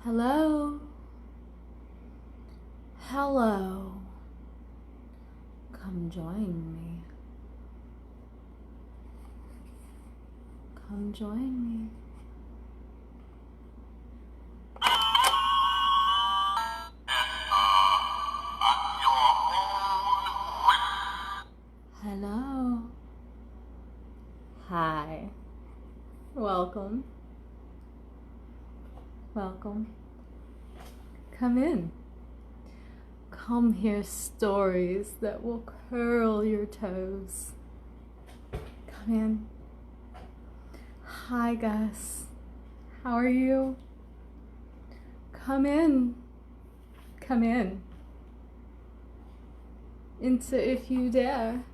Hello. Hello. Come join me. Come join me. Hello. Hi. Welcome. Welcome. Come in. Come hear stories that will curl your toes. Come in. Hi, Gus. How are you? Come in. Come in. Into if you dare.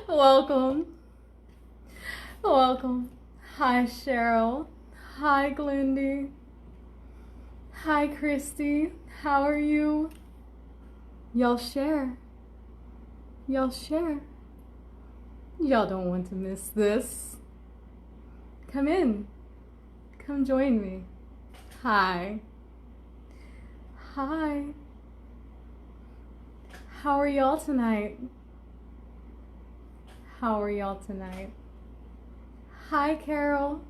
Welcome. Welcome. Hi, Cheryl. Hi, Glindy. Hi, Christy. How are you? Y'all share. Y'all share. Y'all don't want to miss this. Come in. Come join me. Hi. Hi. How are y'all tonight? How are y'all tonight? Hi, Carol.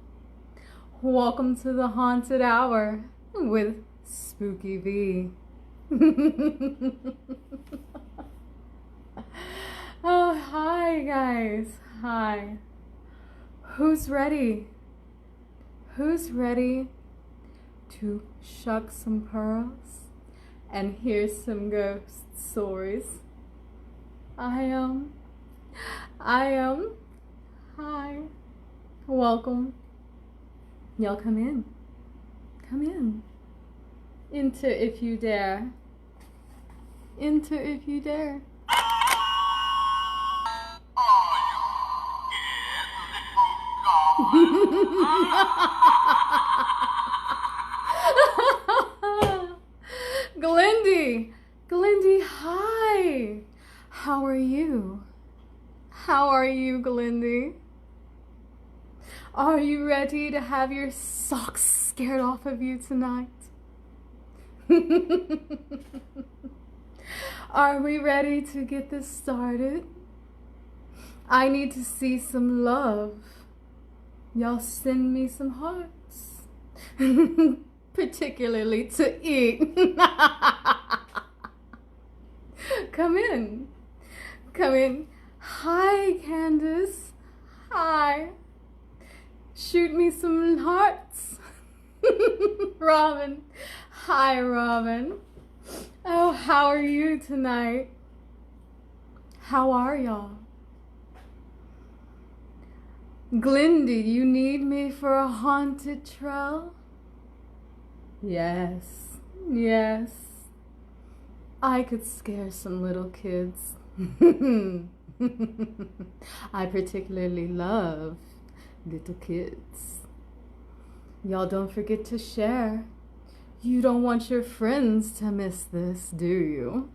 Welcome to the Haunted Hour with Spooky V. Oh, hi, guys. Hi. Who's ready? Who's ready to shuck some pearls and hear some ghost stories? I am. Hi. Welcome. Y'all come in. Come in. Enter if you dare. Enter if you dare. Glindy. Glindy, hi. How are you? How are you, Glindy? Are you ready to have your socks scared off of you tonight? Are we ready to get this started? I need to see some love. Y'all send me some hearts. Particularly to eat. Come in. Come in. Hi, Candace. Hi. Shoot me some hearts. Robin. Hi, Robin. Oh, how are you tonight? How are y'all? Glindy, you need me for a haunted trail? Yes. Yes. I could scare some little kids. I particularly love little kids. Y'all don't forget to share. You don't want your friends to miss this, do you?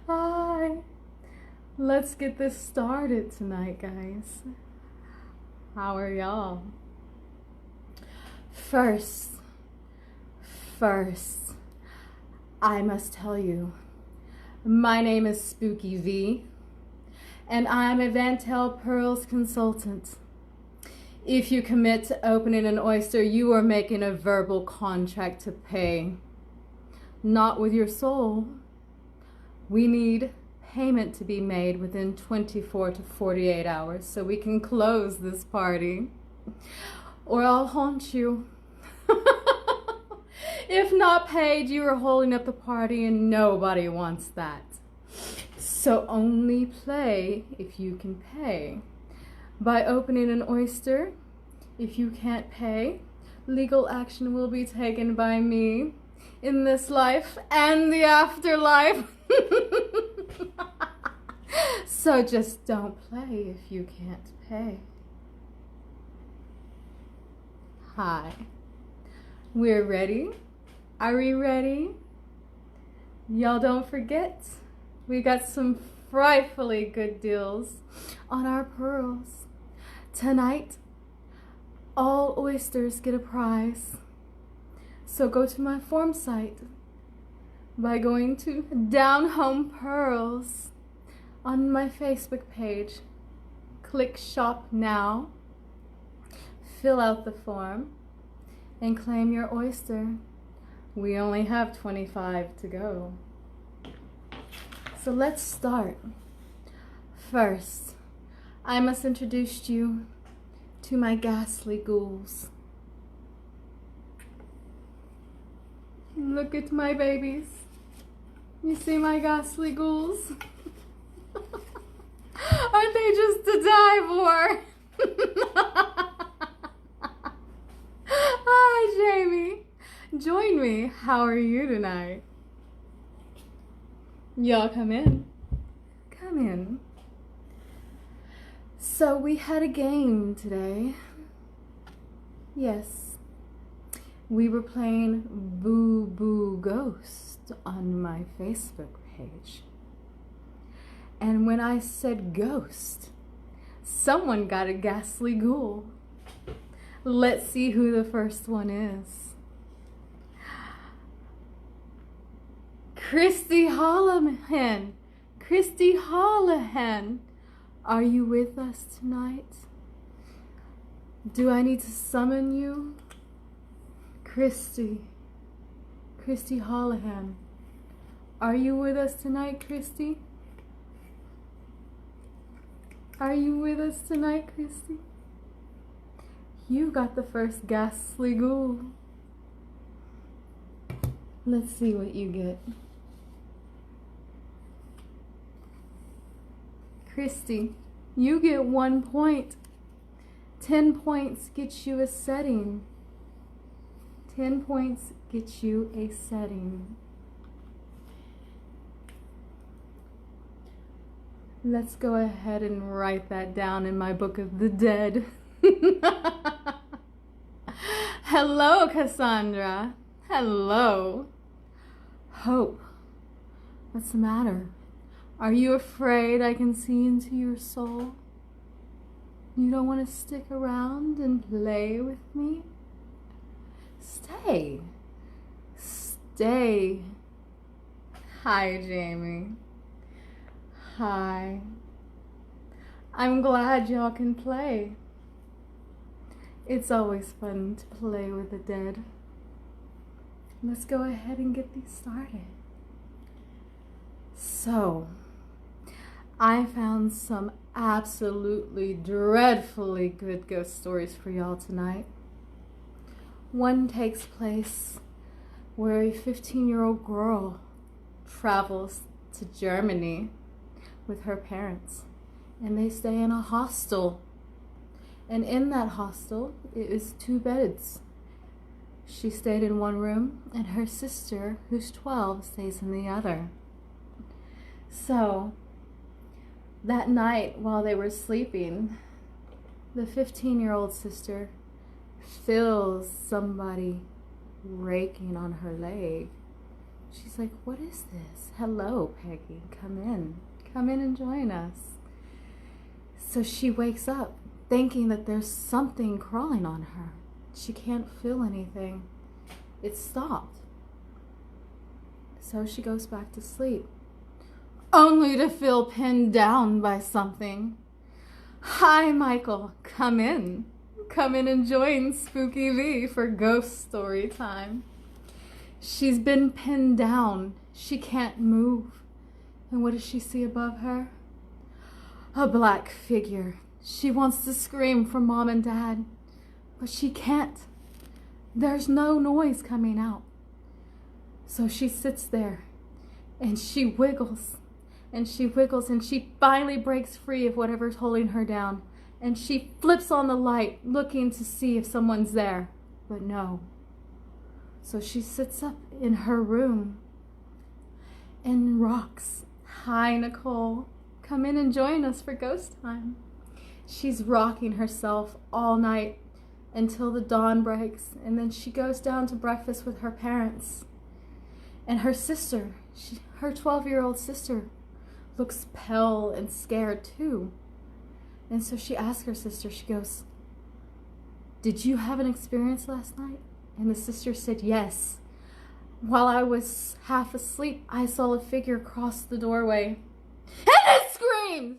Hi. Let's get this started tonight, guys. How are y'all? First, I must tell you, my name is Spooky V, and I'm a Down.Home.Pearls consultant. If you commit to opening an oyster, you are making a verbal contract to pay. Not with your soul. We need payment to be made within 24 to 48 hours so we can close this party. Or I'll haunt you. If not paid, you are holding up the party and nobody wants that. So only play if you can pay. By opening an oyster, if you can't pay, legal action will be taken by me in this life and the afterlife. So just don't play if you can't pay. Hi. We're ready. Are we ready? Y'all don't forget, we got some frightfully good deals on our pearls. Tonight, all oysters get a prize. So go to my form site by going to Down.Home.Pearls on my Facebook page. Click shop now, fill out the form, and claim your oyster. We only have 25 to go. So let's start. First, I must introduce you to my ghastly ghouls. Look at my babies. You see my ghastly ghouls? Aren't they just to die for? Hi, Jamie. Join me. How are you tonight? Y'all come in. Come in. So we had a game today. Yes. We were playing Boo Boo Ghost on my Facebook page. And when I said ghost, someone got a ghastly ghoul. Let's see who the first one is. Christy Hollahan. Christy Hollahan. Are you with us tonight? Do I need to summon you? Christy Hollahan. Are you with us tonight, Christy? Are you with us tonight, Christy? You got the first ghastly ghoul. Let's see what you get. Christy, you get 1 point. 10 points gets you a setting. 10 points gets you a setting. Let's go ahead and write that down in my book of the dead. Hello, Cassandra. Hello. Hope. What's the matter? Are you afraid I can see into your soul? You don't want to stick around and play with me? Stay. Stay. Hi, Jamie. Hi. I'm glad y'all can play. It's always fun to play with the dead. Let's go ahead and get these started. So, I found some absolutely dreadfully good ghost stories for y'all tonight. One takes place where a 15-year-old girl travels to Germany with her parents, and they stay in a hostel. And in that hostel, it is 2 beds. She stayed in one room, and her sister, who's 12, stays in the other. So, that night while they were sleeping, the 15-year-old sister feels somebody raking on her leg. She's like, what is this? Hello, Peggy, come in. Come in and join us. So she wakes up thinking that there's something crawling on her. She can't feel anything. It stopped. So she goes back to sleep, only to feel pinned down by something. Hi, Michael. Come in. Come in and join Spooky V for ghost story time. She's been pinned down. She can't move. And what does she see above her? A black figure. She wants to scream for Mom and Dad, but she can't. There's no noise coming out. So she sits there and she wiggles and she wiggles and she finally breaks free of whatever's holding her down. And she flips on the light looking to see if someone's there, but no. So she sits up in her room and rocks. Hi, Nicole. Come in and join us for ghost time. She's rocking herself all night until the dawn breaks, and then she goes down to breakfast with her parents. And her sister, her 12-year-old sister, looks pale and scared too. And so she asks her sister, she goes, "Did you have an experience last night?" And the sister said, "Yes. While I was half asleep, I saw a figure cross the doorway. And I screamed!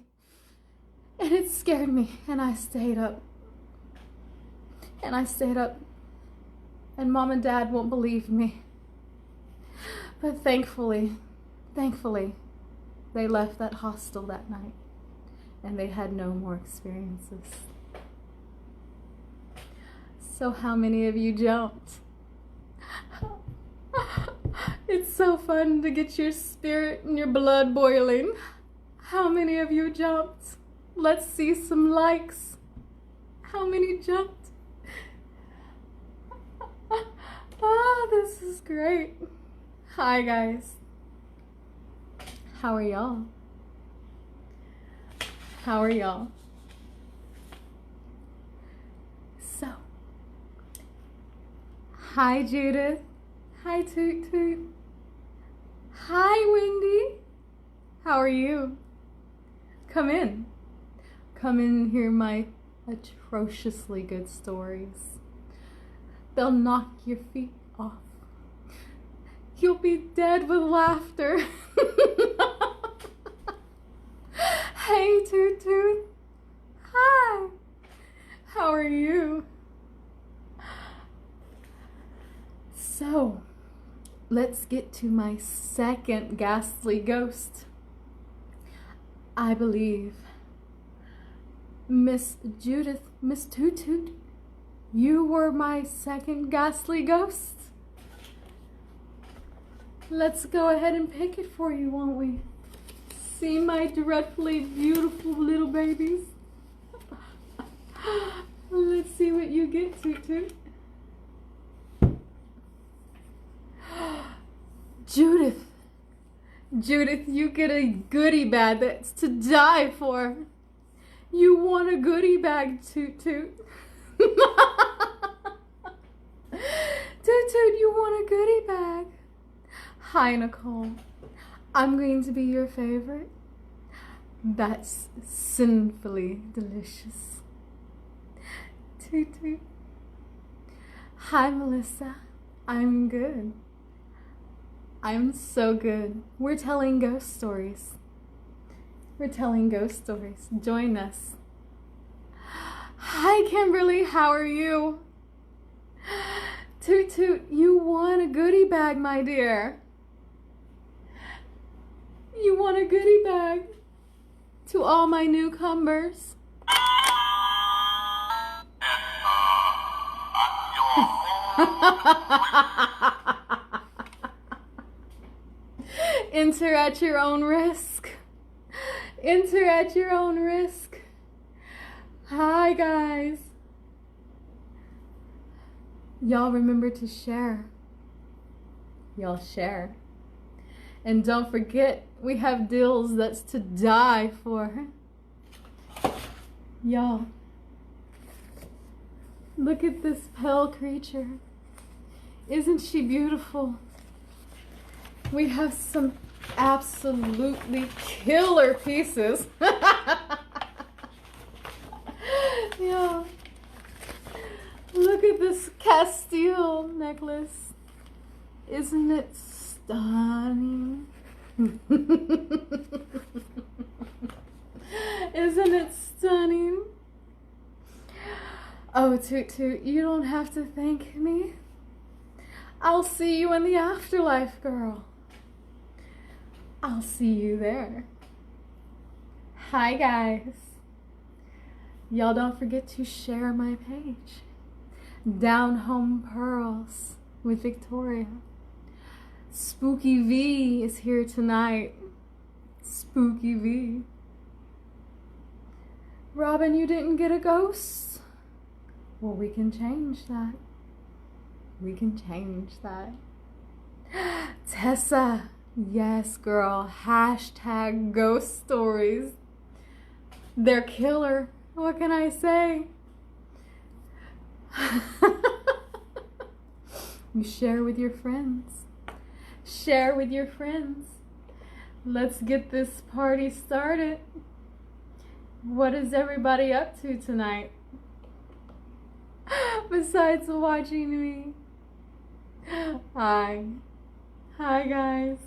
And it scared me, and I stayed up. And Mom and Dad won't believe me. But thankfully, they left that hostel that night, and they had no more experiences." So how many of you jumped? It's so fun to get your spirit and your blood boiling. How many of you jumped? Let's see some likes. How many jumped? Oh, this is great. Hi, guys. How are y'all? How are y'all? So, hi, Judith. Hi, Toot Toot. Hi, Wendy. How are you? Come in. Come in and hear my atrociously good stories. They'll knock your feet off. You'll be dead with laughter. Hey, Toot Toot. Hi. How are you? So, let's get to my second ghastly ghost. I believe Miss Judith, Miss Toot Toot, you were my second ghastly ghost. Let's go ahead and pick it for you, won't we? See my dreadfully beautiful little babies? Let's see what you get, Toot Toot. Judith, you get a goodie bag that's to die for. You want a goodie bag, Toot Toot. Toot Toot, you want a goodie bag. Hi, Nicole. I'm going to be your favorite. That's sinfully delicious. Toot Toot. Hi, Melissa. I'm good. I'm so good. We're telling ghost stories. We're telling ghost stories. Join us. Hi, Kimberly. How are you? Toot Toot, you want a goodie bag, my dear. You want a goodie bag? To all my newcomers. Enter at your own risk. Enter at your own risk. Hi, guys. Y'all remember to share. Y'all share. And don't forget, we have deals that's to die for. Y'all, look at this pale creature. Isn't she beautiful? We have some absolutely killer pieces. Yeah. Look at this Castile necklace. Isn't it stunning? Isn't it stunning? Oh, Toot Toot, you don't have to thank me. I'll see you in the afterlife, girl. I'll see you there. Hi, guys. Y'all don't forget to share my page. Down.Home.Pearls with Victoria. Spooky V is here tonight. Spooky V. Robin, you didn't get a ghost? Well, we can change that. We can change that. Tessa. Yes, girl. Hashtag ghost stories. They're killer. What can I say? You share with your friends. Share with your friends. Let's get this party started. What is everybody up to tonight? Besides watching me. Hi. Hi, guys.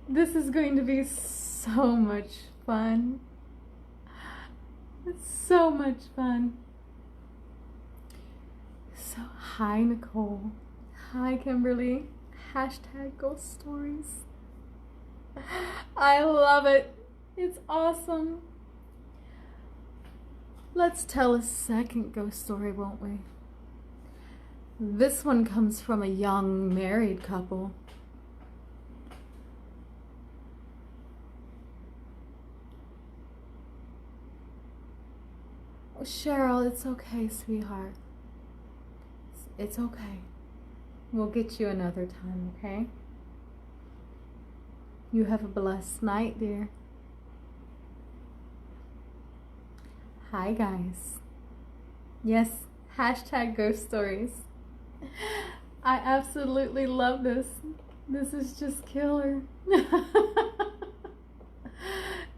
This is going to be so much fun. It's so much fun. So, hi, Nicole. Hi, Kimberly. Hashtag ghost stories. I love it. It's awesome. Let's tell a second ghost story, won't we? This one comes from a young married couple. Oh, Cheryl, it's okay, sweetheart. It's okay. We'll get you another time, okay? You have a blessed night, dear. Hi, guys. Yes, hashtag ghost stories. I absolutely love this. This is just killer.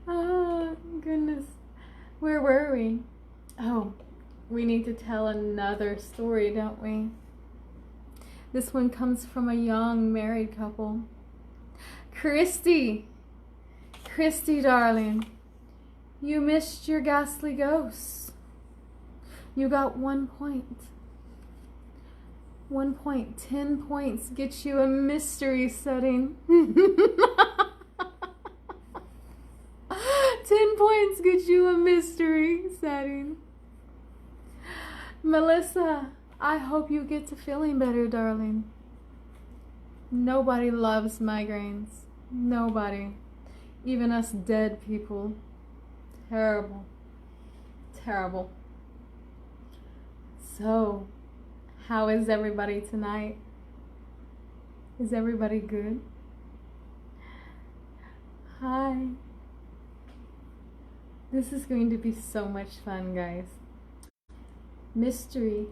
Oh, goodness. Where were we? Oh, we need to tell another story, don't we? This one comes from a young married couple. Christy, darling, you missed your ghastly ghosts. You got 1 point. 1 point. 10 points gets you a mystery setting. 10 points gets you a mystery setting. Melissa, I hope you get to feeling better, darling. Nobody loves migraines. Nobody. Even us dead people. Terrible. Terrible. So, how is everybody tonight? Is everybody good? Hi. This is going to be so much fun, guys. Mystery.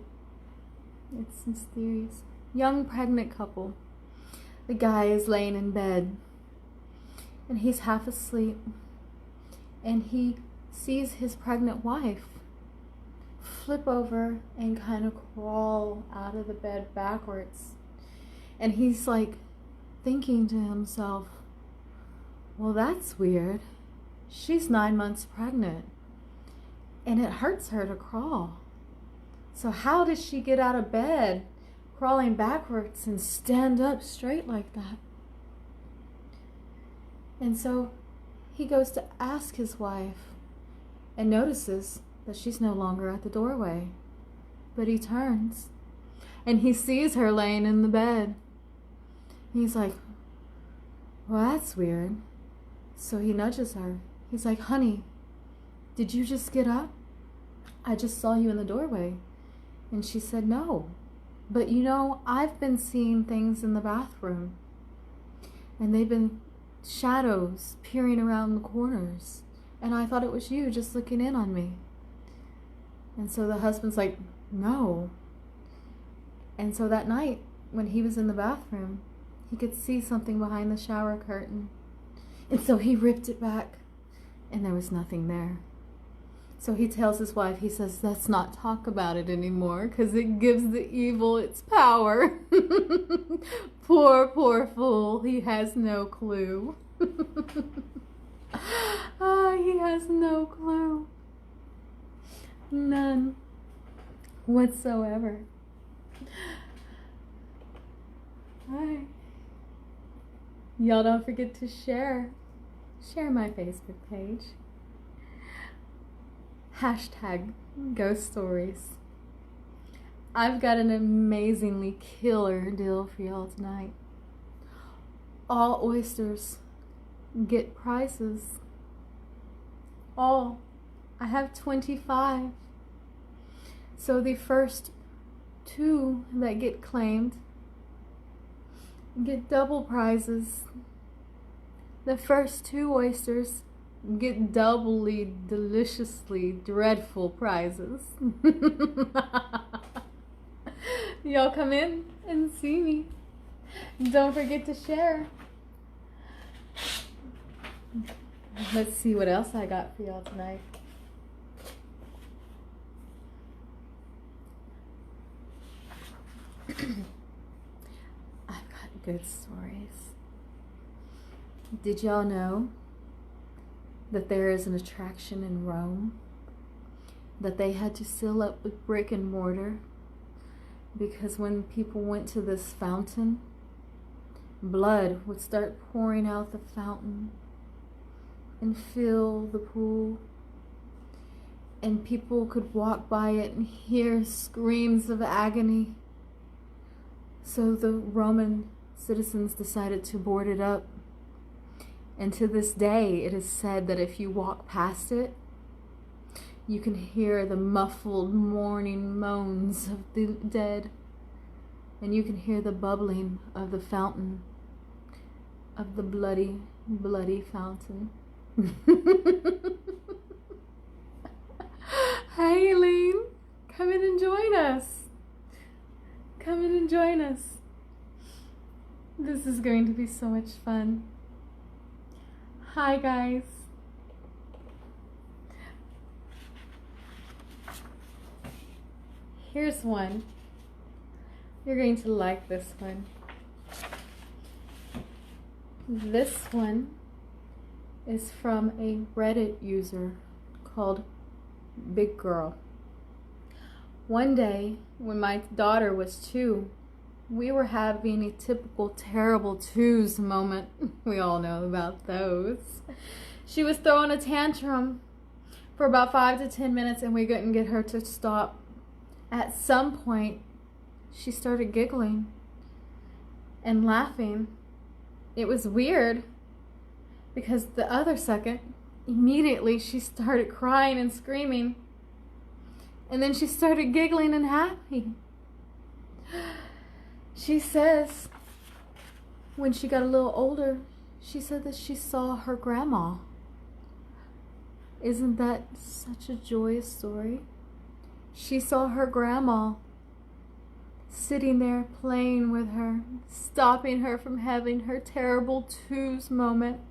It's mysterious. Young pregnant couple. The guy is laying in bed and he's half asleep, and he sees his pregnant wife flip over and kind of crawl out of the bed backwards. And he's like thinking to himself, well, that's weird. She's 9 months pregnant and it hurts her to crawl. So how does she get out of bed crawling backwards and stand up straight like that? And so he goes to ask his wife and notices that she's no longer at the doorway. But he turns and he sees her laying in the bed. He's like, well, that's weird. So he nudges her. He's like, honey, did you just get up? I just saw you in the doorway. And she said, no. But you know, I've been seeing things in the bathroom. And they've been shadows peering around the corners. And I thought it was you just looking in on me. And so the husband's like, no. And so that night, when he was in the bathroom, he could see something behind the shower curtain. And so he ripped it back, and there was nothing there. So he tells his wife, he says, let's not talk about it anymore, because it gives the evil its power. Poor fool. He has no clue. He has no clue. None whatsoever. Hi. Y'all don't forget to share my Facebook page. Hashtag ghost stories. I've got an amazingly killer deal for y'all tonight. All oysters get prizes. All. I have 25. So the first 2 that get claimed get double prizes. The first 2 oysters get doubly, deliciously dreadful prizes. Y'all come in and see me. Don't forget to share. Let's see what else I got for y'all tonight. I've got good stories. Did y'all know that there is an attraction in Rome that they had to seal up with brick and mortar because when people went to this fountain, blood would start pouring out the fountain and fill the pool, and people could walk by it and hear screams of agony. So the Roman citizens decided to board it up. And to this day, it is said that if you walk past it, you can hear the muffled mourning moans of the dead. And you can hear the bubbling of the fountain, of the bloody, bloody fountain. Hi, Eileen. Come in and join us. Come in and join us. This is going to be so much fun. Hi, guys. Here's one. You're going to like this one. This one is from a Reddit user called Big Girl. One day, when my daughter was 2, we were having a typical terrible twos moment. We all know about those. She was throwing a tantrum for about 5 to 10 minutes and we couldn't get her to stop. At some point, she started giggling and laughing. It was weird because the other second, immediately she started crying and screaming. And then she started giggling and happy. She says, when she got a little older, she said that she saw her grandma. Isn't that such a joyous story? She saw her grandma sitting there playing with her, stopping her from having her terrible twos moment.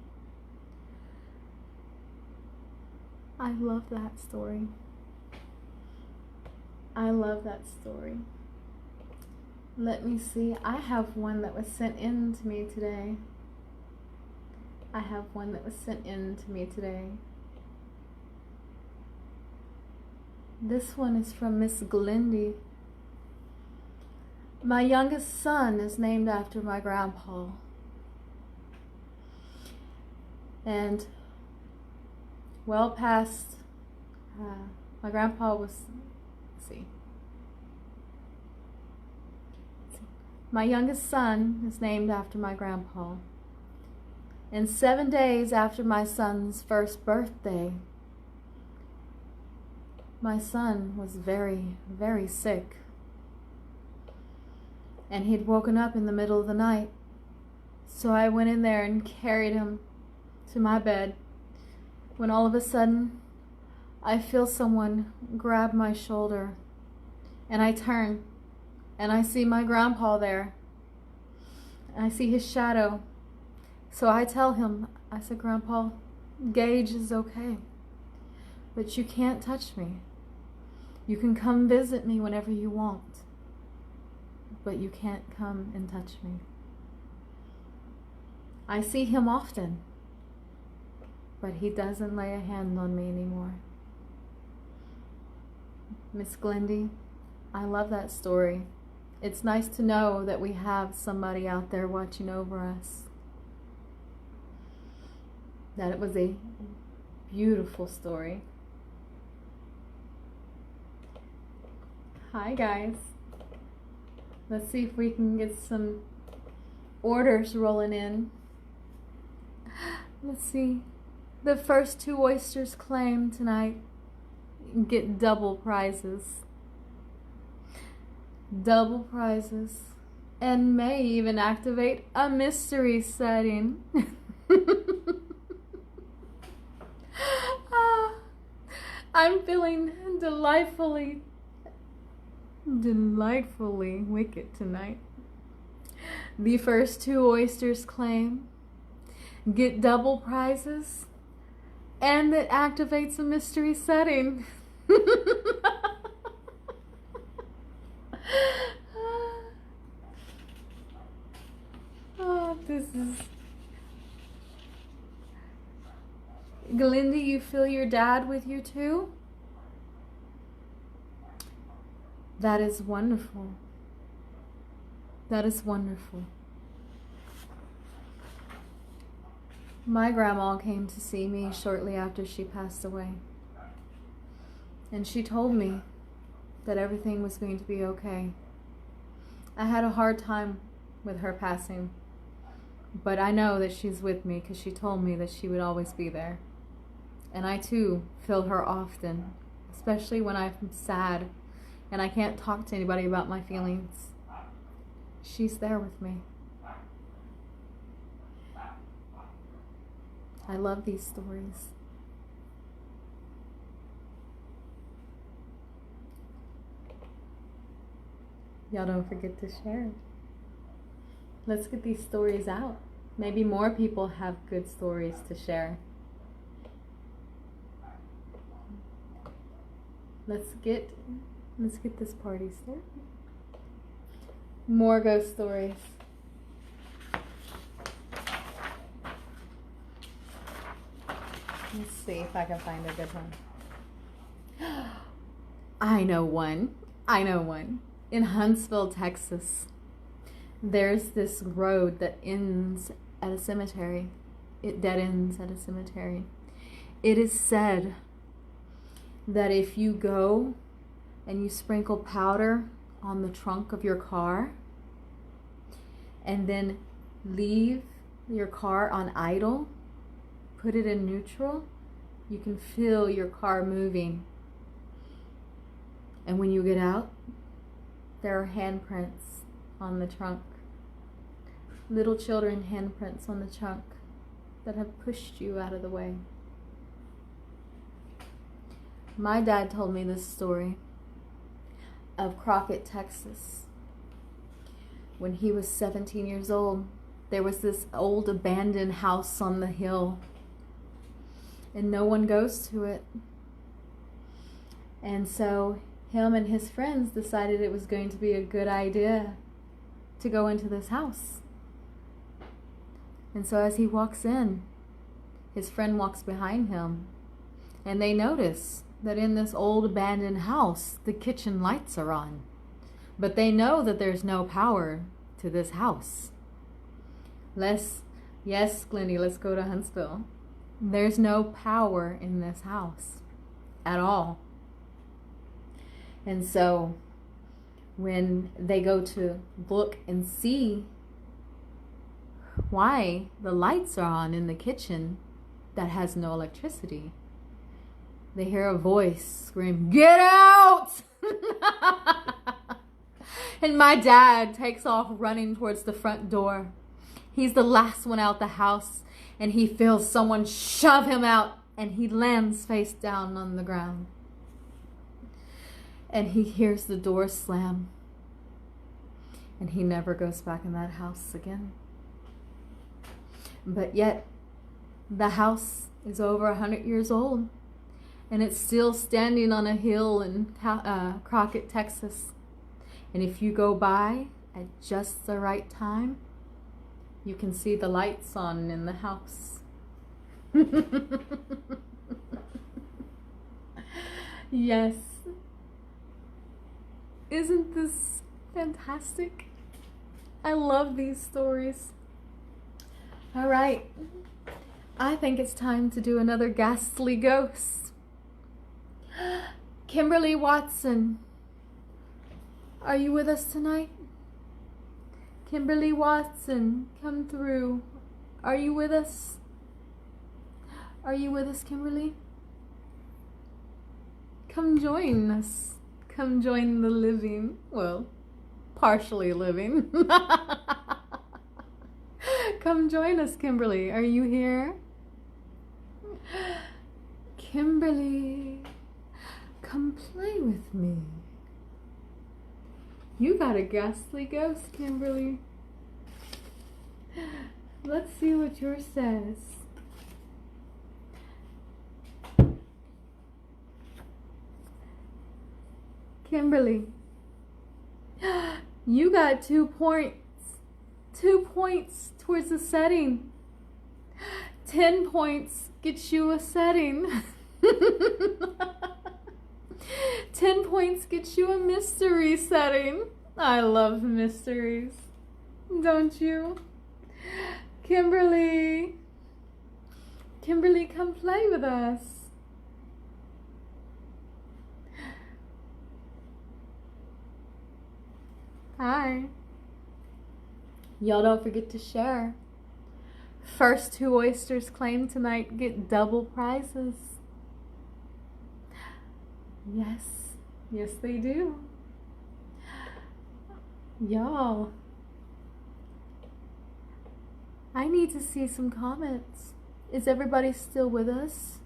I love that story. I love that story. Let me see. I have one that was sent in to me today. This one is from Miss Glindy. My youngest son is named after my grandpa. And well past, my grandpa was, my youngest son is named after my grandpa. And 7 days after my son's first birthday, my son was very, very sick. And he'd woken up in the middle of the night. So I went in there and carried him to my bed, when all of a sudden, I feel someone grab my shoulder. And I turn, and I see my grandpa there. And I see his shadow. So I tell him, I said, Grandpa, Gage is okay, but you can't touch me. You can come visit me whenever you want, but you can't come and touch me. I see him often, but he doesn't lay a hand on me anymore. Miss Glindy, I love that story. It's nice to know that we have somebody out there watching over us. That it was a beautiful story. Hi guys. Let's see if we can get some orders rolling in. Let's see. The first 2 oysters claimed tonight get double prizes. Double prizes. And may even activate a mystery setting. I'm feeling delightfully wicked tonight. The first 2 oysters claim, get double prizes, and it activates a mystery setting. Oh, this is... Glindy, you feel your dad with you too? That is wonderful. That is wonderful. My grandma came to see me shortly after she passed away. And she told me that everything was going to be okay. I had a hard time with her passing, but I know that she's with me because she told me that she would always be there. And I too feel her often, especially when I'm sad and I can't talk to anybody about my feelings. She's there with me. I love these stories. Y'all don't forget to share. Let's get these stories out. Maybe more people have good stories to share. Let's get this party started. More ghost stories. Let's see if I can find a good one. I know one. In Huntsville, Texas, there's this road that ends at a cemetery. It dead ends at a cemetery. It is said that if you go and you sprinkle powder on the trunk of your car and then leave your car on idle, put it in neutral, you can feel your car moving. And when you get out, there are handprints on the trunk. Little children handprints on the trunk that have pushed you out of the way. My dad told me this story of Crockett, Texas. When he was 17 years old, there was this old abandoned house on the hill, and no one goes to it. And so him and his friends decided it was going to be a good idea to go into this house. And so as he walks in, his friend walks behind him, and they notice that in this old abandoned house, the kitchen lights are on. But they know that there's no power to this house. Yes, Glendy, let's go to Huntsville. There's no power in this house at all. And so when they go to look and see why the lights are on in the kitchen that has no electricity, they hear a voice scream, "Get out!" And my dad takes off running towards the front door. He's the last one out the house, and he feels someone shove him out, and he lands face down on the ground. And he hears the door slam, and he never goes back in that house again. But yet, the house is over 100 years old, and it's still standing on a hill in Crockett, Texas. And if you go by at just the right time, you can see the lights on in the house. Yes. Isn't this fantastic? I love these stories. All right. I think it's time to do another ghastly ghost. Kimberly Watson, are you with us tonight? Kimberly Watson, come through. Are you with us? Are you with us, Kimberly? Come join us. Come join the living. Well, partially living. Come join us, Kimberly. Are you here? Kimberly. come play with me. You got a ghastly ghost, Kimberly. Let's see what yours says. Kimberly, you got 2 points. 2 points towards the setting. 10 points gets you a setting. 10 points gets you a mystery setting. I love mysteries. Don't you? Kimberly. Kimberly, come play with us. Hi. Y'all don't forget to share. First 2 oysters claimed tonight get double prizes. Yes. Yes, they do. Y'all, I need to see some comments. Is everybody still with us?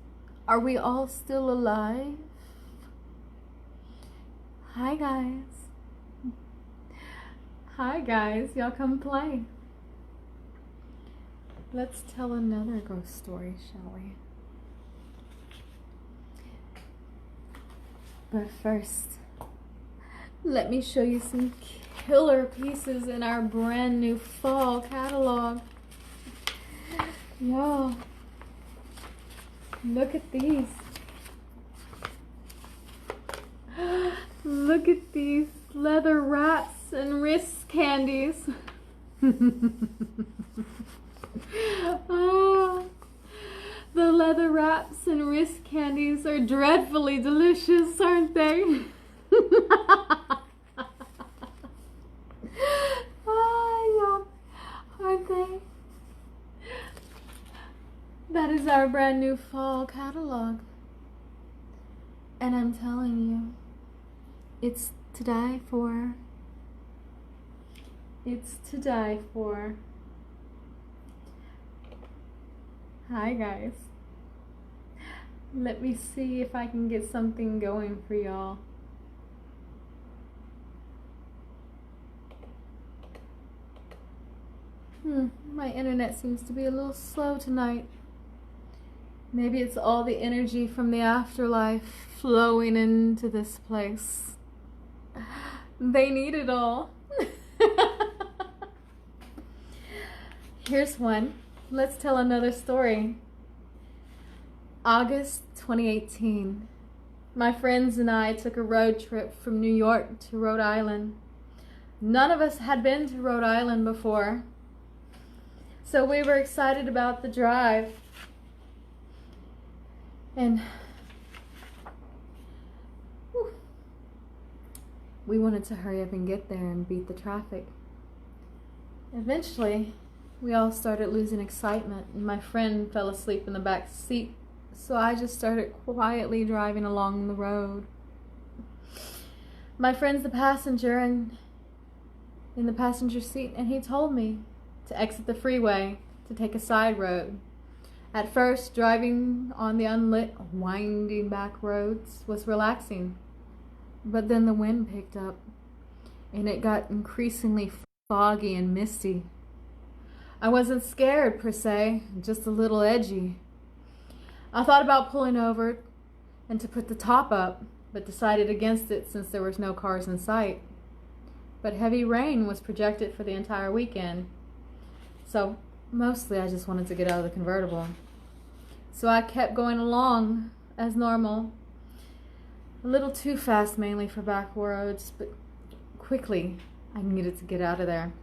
Are we all still alive? Hi, guys. Hi, guys. Y'all come play. Let's tell another ghost story, shall we? But first, let me show you some killer pieces in our brand new fall catalog. Y'all, look at these. Look at these leather wraps and wrist candies. Oh, the leather wraps and wrist candies are dreadfully delicious, aren't they? Oh, yeah, aren't they? That is our brand new fall catalog. And I'm telling you, it's to die for. It's to die for. Hi, guys. Let me see if I can get something going for y'all. My internet seems to be a little slow tonight. Maybe it's all the energy from the afterlife flowing into this place. They need it all. Here's one. Let's tell another story. August 2018. My friends and I took a road trip from New York to Rhode Island. None of us had been to Rhode Island before, so we were excited about the drive. And we wanted to hurry up and get there and beat the traffic. Eventually, we all started losing excitement, and my friend fell asleep in the back seat, so I just started quietly driving along the road. My friend's the passenger and in the passenger seat, and he told me to exit the freeway to take a side road. At first, driving on the unlit, winding back roads was relaxing, but then the wind picked up, and it got increasingly foggy and misty. I wasn't scared per se, just a little edgy. I thought about pulling over and to put the top up, but decided against it since there was no cars in sight. But heavy rain was projected for the entire weekend, so mostly I just wanted to get out of the convertible. So I kept going along as normal, a little too fast mainly for back roads, but quickly I needed to get out of there.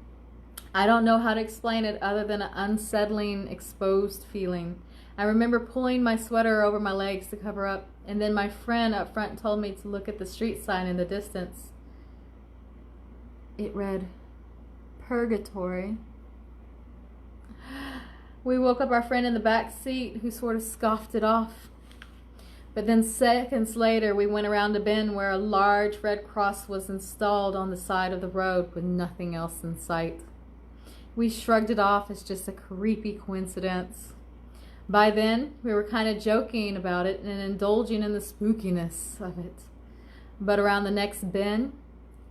I don't know how to explain it other than an unsettling, exposed feeling. I remember pulling my sweater over my legs to cover up, and then my friend up front told me to look at the street sign in the distance. It read, Purgatory. We woke up our friend in the back seat, who sort of scoffed it off. But then seconds later, we went around a bend where a large red cross was installed on the side of the road with nothing else in sight. We shrugged it off as just a creepy coincidence. By then, we were kind of joking about it and indulging in the spookiness of it. But around the next bend,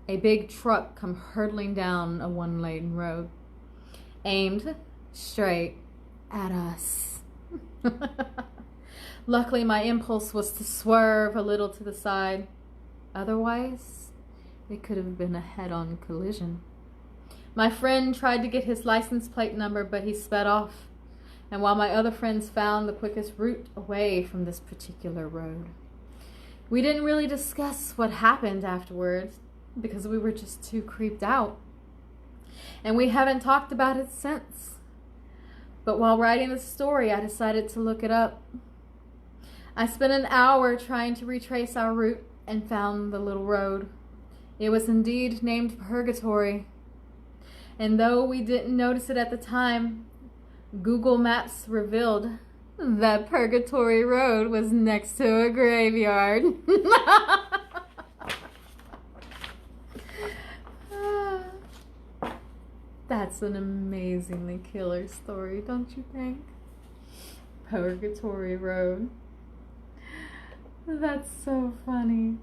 a big truck come hurtling down a one-lane road, aimed straight at us. Luckily, my impulse was to swerve a little to the side. Otherwise, it could have been a head-on collision. My friend tried to get his license plate number, but he sped off. And while my other friends found the quickest route away from this particular road. We didn't really discuss what happened afterwards because we were just too creeped out. And we haven't talked about it since. But while writing the story, I decided to look it up. I spent an hour trying to retrace our route and found the little road. It was indeed named Purgatory. And though we didn't notice it at the time, Google Maps revealed that Purgatory Road was next to a graveyard. That's an amazingly killer story, don't you think? Purgatory Road. That's so funny.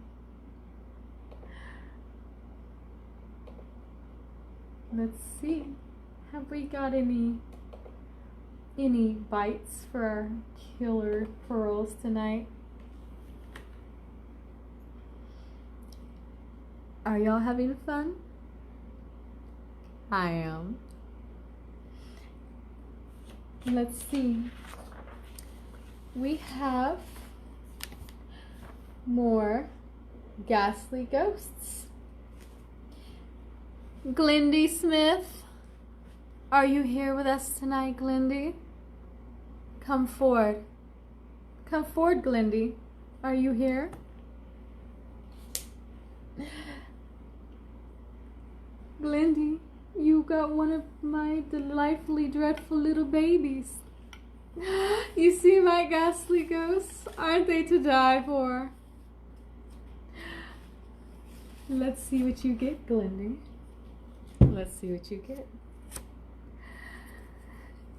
Let's see. Have we got any bites for our killer pearls tonight? Are y'all having fun? I am. Let's see. We have more ghastly ghosts. Glindy Smith, are you here with us tonight, Glindy? Come forward. Come forward, Glindy. Are you here? Glindy, you got one of my delightfully dreadful little babies. You see my ghastly ghosts? Aren't they to die for? Let's see what you get, Glindy. Let's see what you get.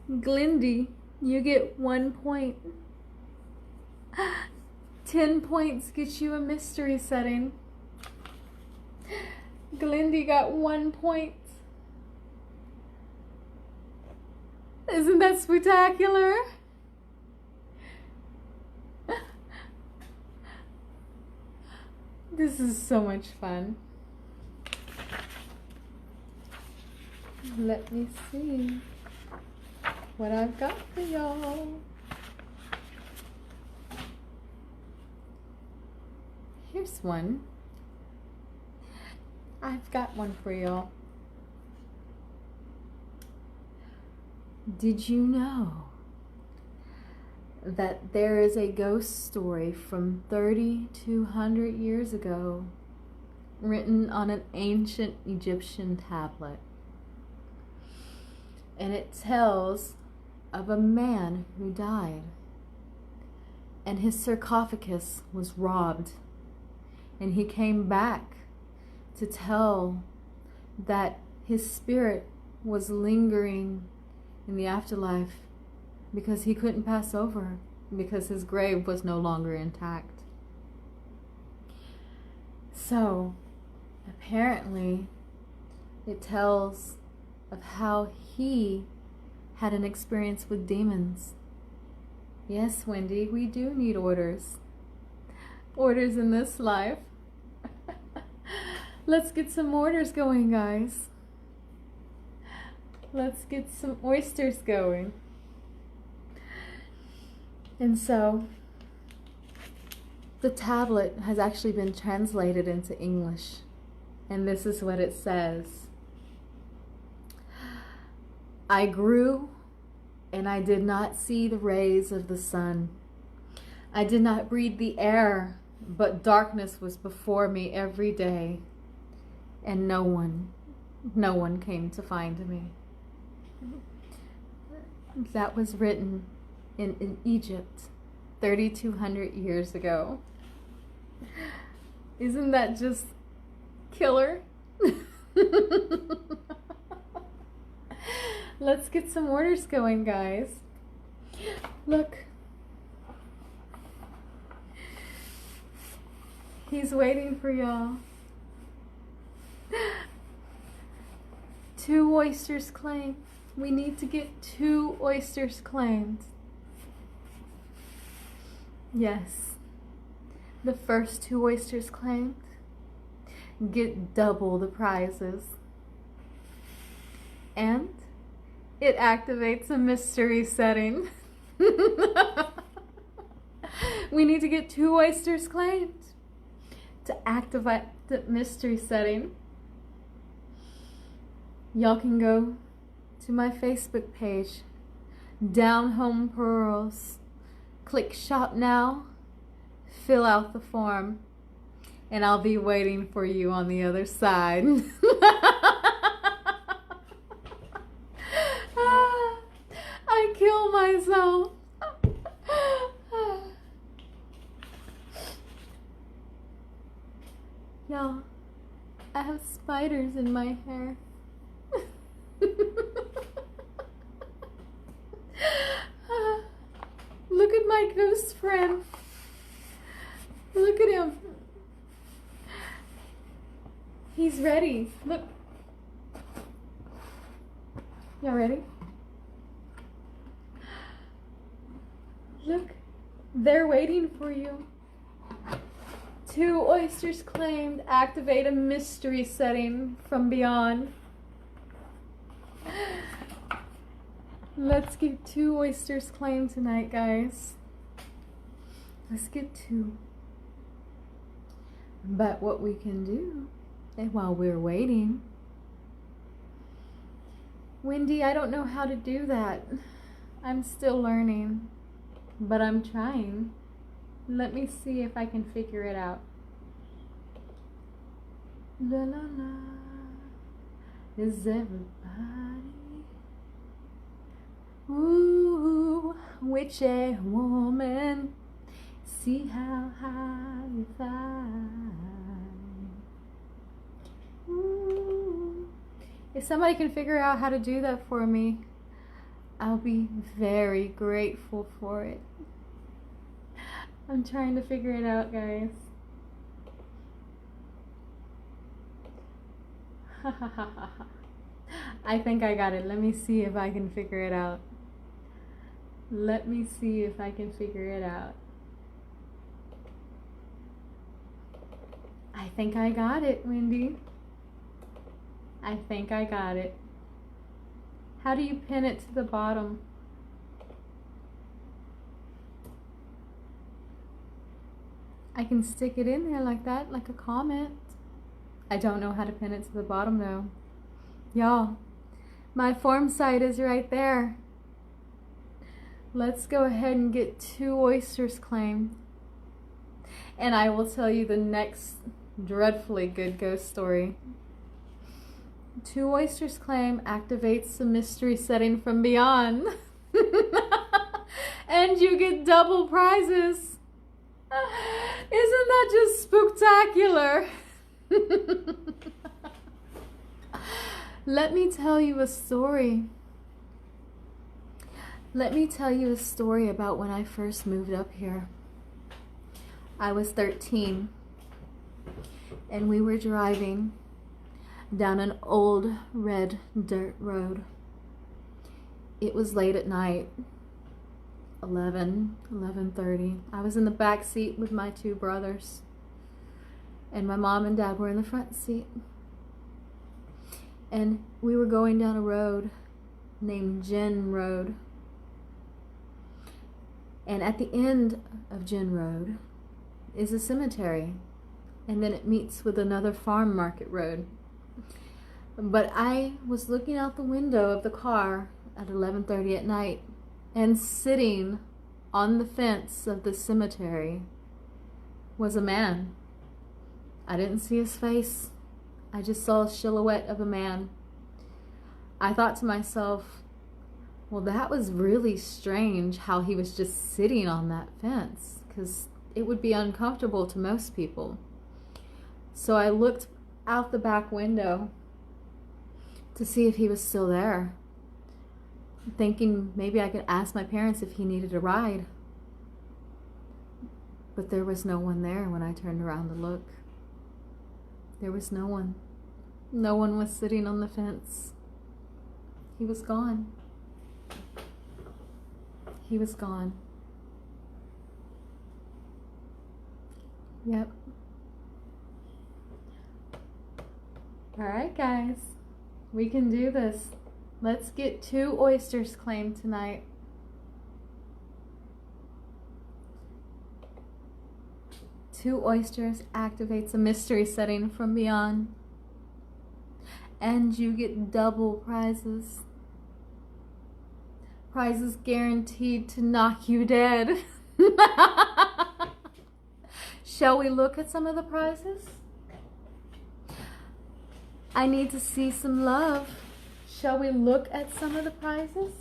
Glindy, you get 1 point. 10 points get you a mystery setting. Glindy got 1 point. Isn't that spectacular? This is so much fun. Let me see what I've got for y'all. Here's one. I've got one for y'all. Did you know that there is a ghost story from 3,200 years ago written on an ancient Egyptian tablet? And it tells of a man who died and his sarcophagus was robbed, and he came back to tell that his spirit was lingering in the afterlife because he couldn't pass over because his grave was no longer intact. So apparently it tells of how he had an experience with demons. Yes, Wendy, we do need orders. Orders in this life. Let's get some orders going, guys. Let's get some oysters going. And so, the tablet has actually been translated into English. And this is what it says. I grew, and I did not see the rays of the sun. I did not breathe the air, but darkness was before me every day. And no one came to find me. That was written in Egypt 3,200 years ago. Isn't that just killer? Let's get some orders going, guys. Look. He's waiting for y'all. 2 oysters claimed. We need to get 2 oysters claimed. Yes. The first 2 oysters claimed get double the prizes. And it activates a mystery setting. We need to get 2 oysters claimed to activate the mystery setting. Y'all can go to my Facebook page, Down.Home.Pearls. Click shop now, fill out the form, and I'll be waiting for you on the other side. I kill myself. Y'all, I have spiders in my hair. Look at my ghost friend. Look at him. He's ready. Look. Y'all ready? Look. They're waiting for you. 2 oysters claimed. Activate a mystery setting from beyond. Let's get 2 oysters claimed tonight, guys. Let's get 2. But what we can do, and while we're waiting, Wendy, I don't know how to do that. I'm still learning, but I'm trying. Let me see if I can figure it out. La la la. Is everybody? Ooh, witchy woman, see how high you fly. Ooh. If somebody can figure out how to do that for me, I'll be very grateful for it. I'm trying to figure it out, guys. I think I got it. Let me see if I can figure it out. Let me see if I can figure it out. I think I got it, Wendy. I think I got it. How do you pin it to the bottom? I can stick it in there like that, like a comment. I don't know how to pin it to the bottom though. Y'all, my form site is right there. Let's go ahead and get 2 oysters claimed. And I will tell you the next dreadfully good ghost story. 2 oysters claimed activates the mystery setting from beyond. And you get double prizes. Isn't that just spectacular? Let me tell you a story. Let me tell you a story about when I first moved up here. I was 13 and we were driving down an old red dirt road. It was late at night, 11:30. I was in the back seat with my 2 brothers and my mom and dad were in the front seat. And we were going down a road named Gin Road. And at the end of Gin Road is a cemetery. And then it meets with another farm market road. But I was looking out the window of the car at 11:30 at night, and sitting on the fence of the cemetery was a man. I didn't see his face. I just saw a silhouette of a man. I thought to myself, well, that was really strange how he was just sitting on that fence, because it would be uncomfortable to most people. So I looked out the back window to see if he was still there, thinking maybe I could ask my parents if he needed a ride. But there was no one there when I turned around to look. There was no one. No one was sitting on the fence. He was gone. He was gone. Yep. Alright, guys. We can do this. Let's get 2 oysters claimed tonight. Two oysters activates a mystery setting from beyond. And you get double prizes. Prizes guaranteed to knock you dead. Shall we look at some of the prizes? I need to see some love. Shall we look at some of the prizes?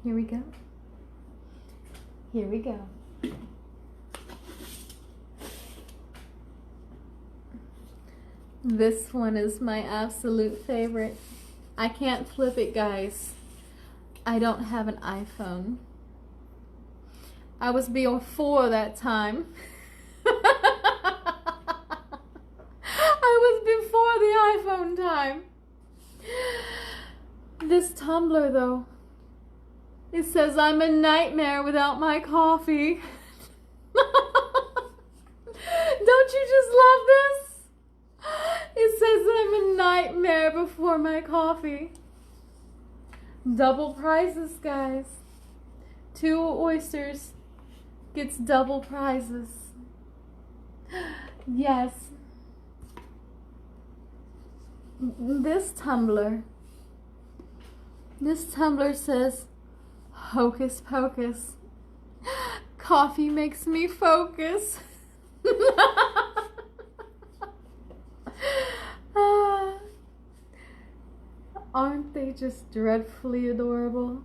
Here we go. Here we go. This one is my absolute favorite. I can't flip it, guys. I don't have an iPhone. I was before that time. I was before the iPhone time. This tumbler, though, it says I'm a nightmare without my coffee. Don't you just love this? It says I'm a nightmare before my coffee. Double prizes, guys. 2 oysters gets double prizes. Yes. This tumbler says, hocus pocus. Coffee makes me focus. Aren't they just dreadfully adorable?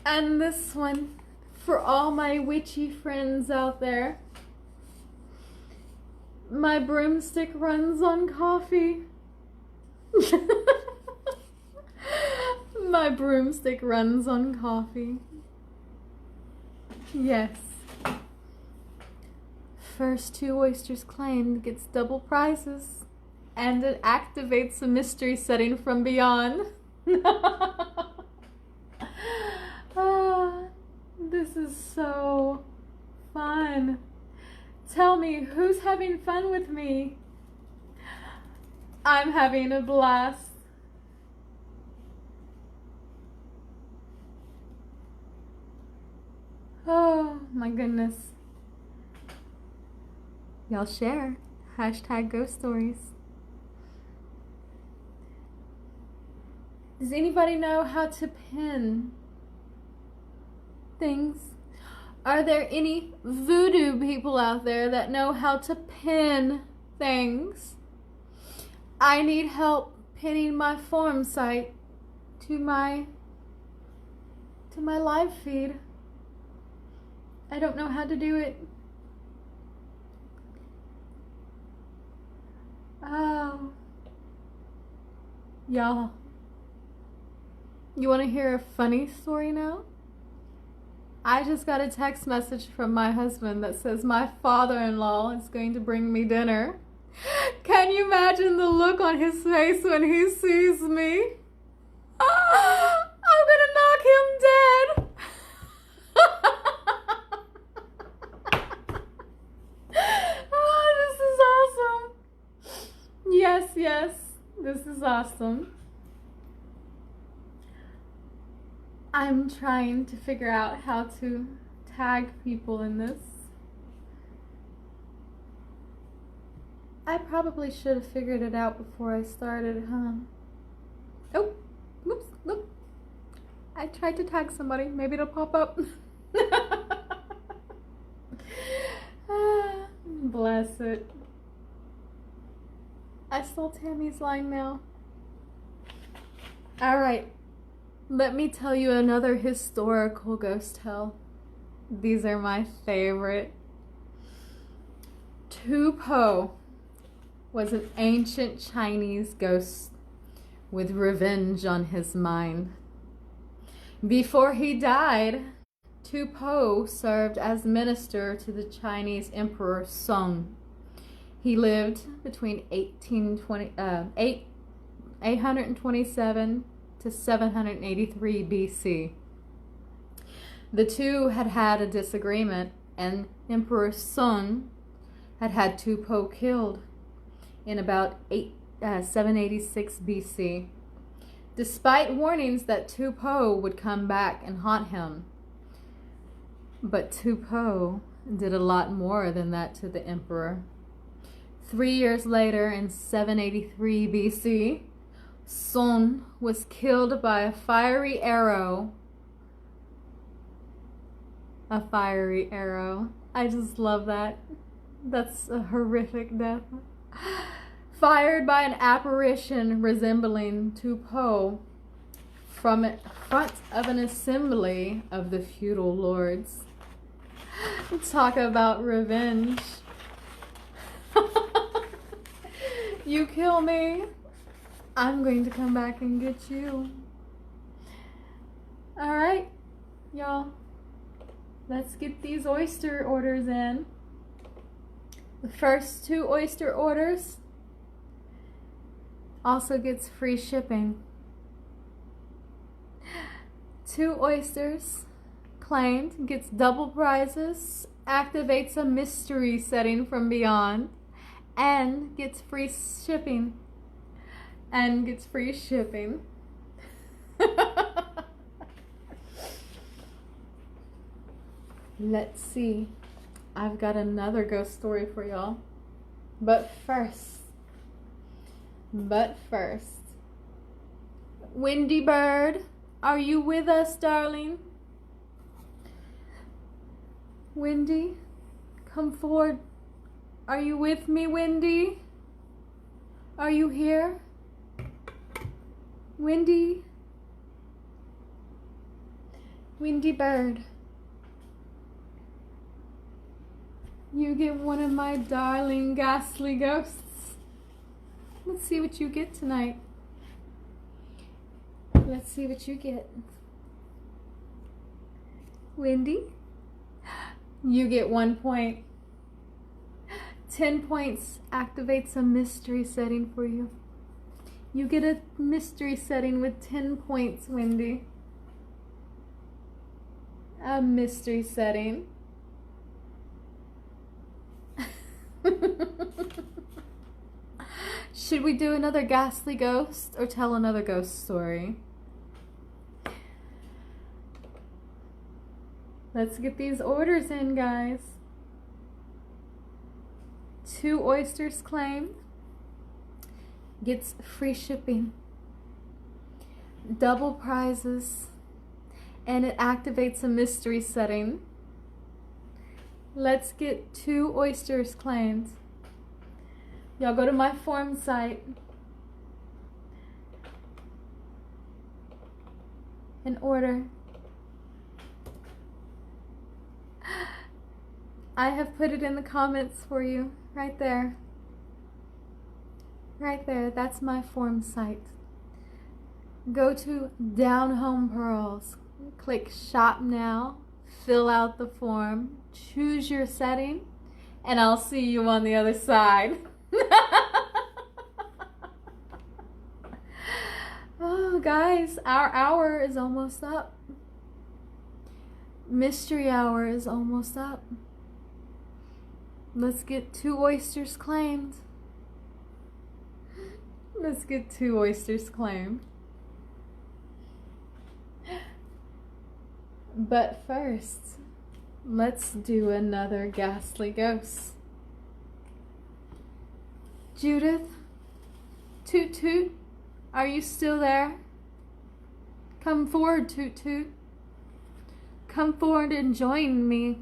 And this one, for all my witchy friends out there, my broomstick runs on coffee. My broomstick runs on coffee. Yes. First 2 oysters claimed gets double prizes. And it activates a mystery setting from beyond. This is so fun. Tell me, who's having fun with me? I'm having a blast. Oh my goodness. Y'all share. #ghost stories. Does anybody know how to pin things? Are there any voodoo people out there that know how to pin things? I need help pinning my forum site to my live feed. I don't know how to do it. Oh. Y'all. You want to hear a funny story now? I just got a text message from my husband that says my father-in-law is going to bring me dinner. Can you imagine the look on his face when he sees me? Oh, I'm gonna knock him dead. Oh, this is awesome. Yes, this is awesome. I'm trying to figure out how to tag people in this. I probably should have figured it out before I started, huh? Oh, whoops, look. I tried to tag somebody. Maybe it'll pop up. Bless it. I stole Tammy's line now. Alright. Let me tell you another historical ghost tale. These are my favorite. Tupou was an ancient Chinese ghost with revenge on his mind. Before he died, Tu-Po served as minister to the Chinese Emperor Song. He lived between 827 to 783 BC. The two had had a disagreement, and Emperor Song had had Tu-Po killed in about 786 BC. Despite warnings that Tu-Po would come back and haunt him. But Tu-Po did a lot more than that to the emperor. 3 years later, in 783 BC, Song was killed by a fiery arrow. A fiery arrow. I just love that. That's a horrific death. Fired by an apparition resembling Tu-Po from in front of an assembly of the feudal lords. Talk about revenge. You kill me, I'm going to come back and get you. Alright, y'all. Let's get these oyster orders in. The first 2 oyster orders also gets free shipping. 2 oysters claimed gets double prizes, activates a mystery setting from beyond, and gets free shipping. Let's see. I've got another ghost story for y'all. But first, Windy Bird, are you with us, darling? Windy, come forward. Are you with me, Windy? Are you here? Windy? Windy Bird. You get one of my darling ghastly ghosts. Let's see what you get tonight. Let's see what you get. Windy, you get 1 point. 10 points activates a mystery setting for you. You get a mystery setting with 10 points, Windy. A mystery setting. Should we do another ghastly ghost or tell another ghost story? Let's get these orders in, guys. 2 oysters claimed gets free shipping, double prizes, and it activates a mystery setting. Let's get 2 oysters claimed. Y'all go to my form site and order. I have put it in the comments for you, right there. Right there, that's my form site. Go to Down.Home.Pearls, click shop now, fill out the form, choose your setting, and I'll see you on the other side. Oh, guys, our hour is almost up. Mystery hour is almost up. Let's get 2 oysters claimed. Let's get 2 oysters claimed. But first, let's do another ghastly ghost. Judith, Toot Toot, are you still there? Come forward, Toot Toot. Come forward and join me.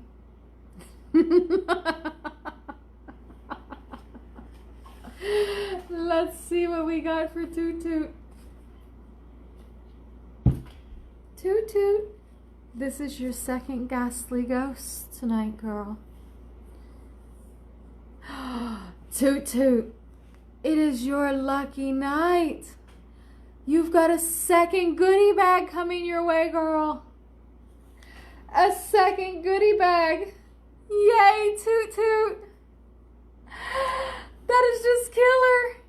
Let's see what we got for Toot Toot. Toot Toot, this is your second ghastly ghost tonight, girl. Toot Toot, It is your lucky night. You've got a second goodie bag coming your way, girl. A second goodie bag. Yay, toot toot. That is just killer.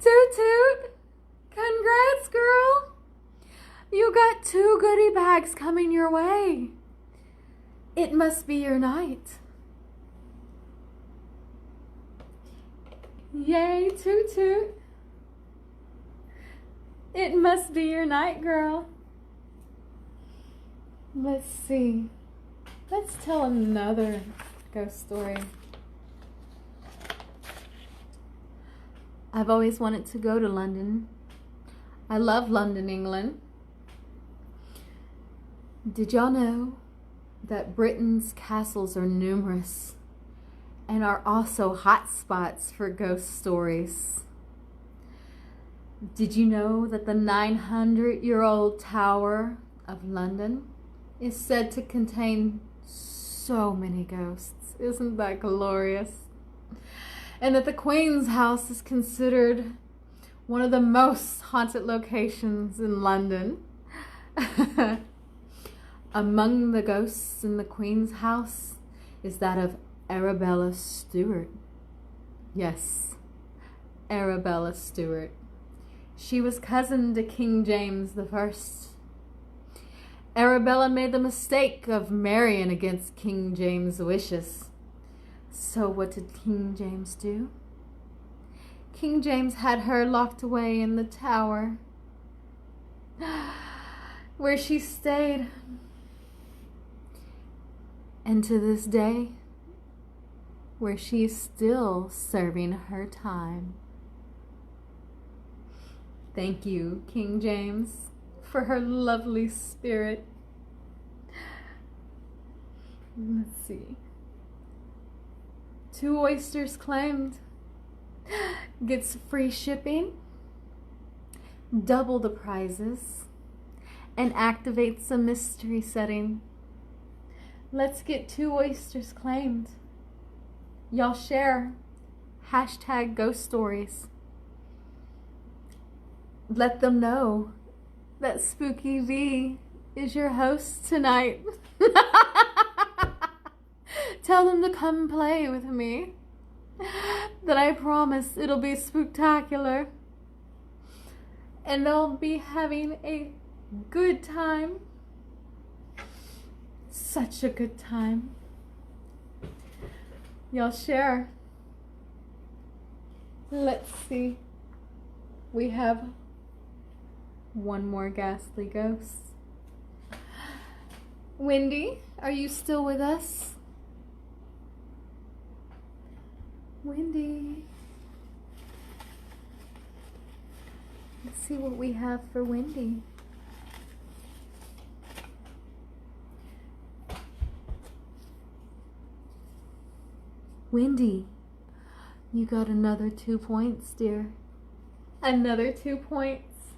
Toot toot. Congrats, girl. You got 2 goodie bags coming your way. It must be your night. Yay, toot toot. It must be your night, girl. Let's see. Let's tell another ghost story. I've always wanted to go to London. I love London, England. Did y'all know that Britain's castles are numerous and are also hot spots for ghost stories? Did you know that the 900-year-old Tower of London is said to contain so many ghosts? Isn't that glorious? And that the Queen's house is considered one of the most haunted locations in London. Among the ghosts in the Queen's house is that of Arabella Stuart. Yes, Arabella Stuart. She was cousin to King James I. Arabella made the mistake of marrying against King James' wishes. So what did King James do? King James had her locked away in the tower, where she stayed. And to this day, where she is still serving her time. Thank you, King James, for her lovely spirit. Let's see. 2 oysters claimed. Gets free shipping, double the prizes, and activates a mystery setting. Let's get 2 oysters claimed. Y'all share. Hashtag ghost stories. Let them know that Spooky V is your host tonight. Tell them to come play with me. That I promise it'll be spooktacular. And they'll be having a good time. Such a good time. Y'all share. Let's see. We have one more ghastly ghost. Wendy, are you still with us? Wendy. Let's see what we have for Wendy. Wendy, you got another 2 points, dear. Another 2 points.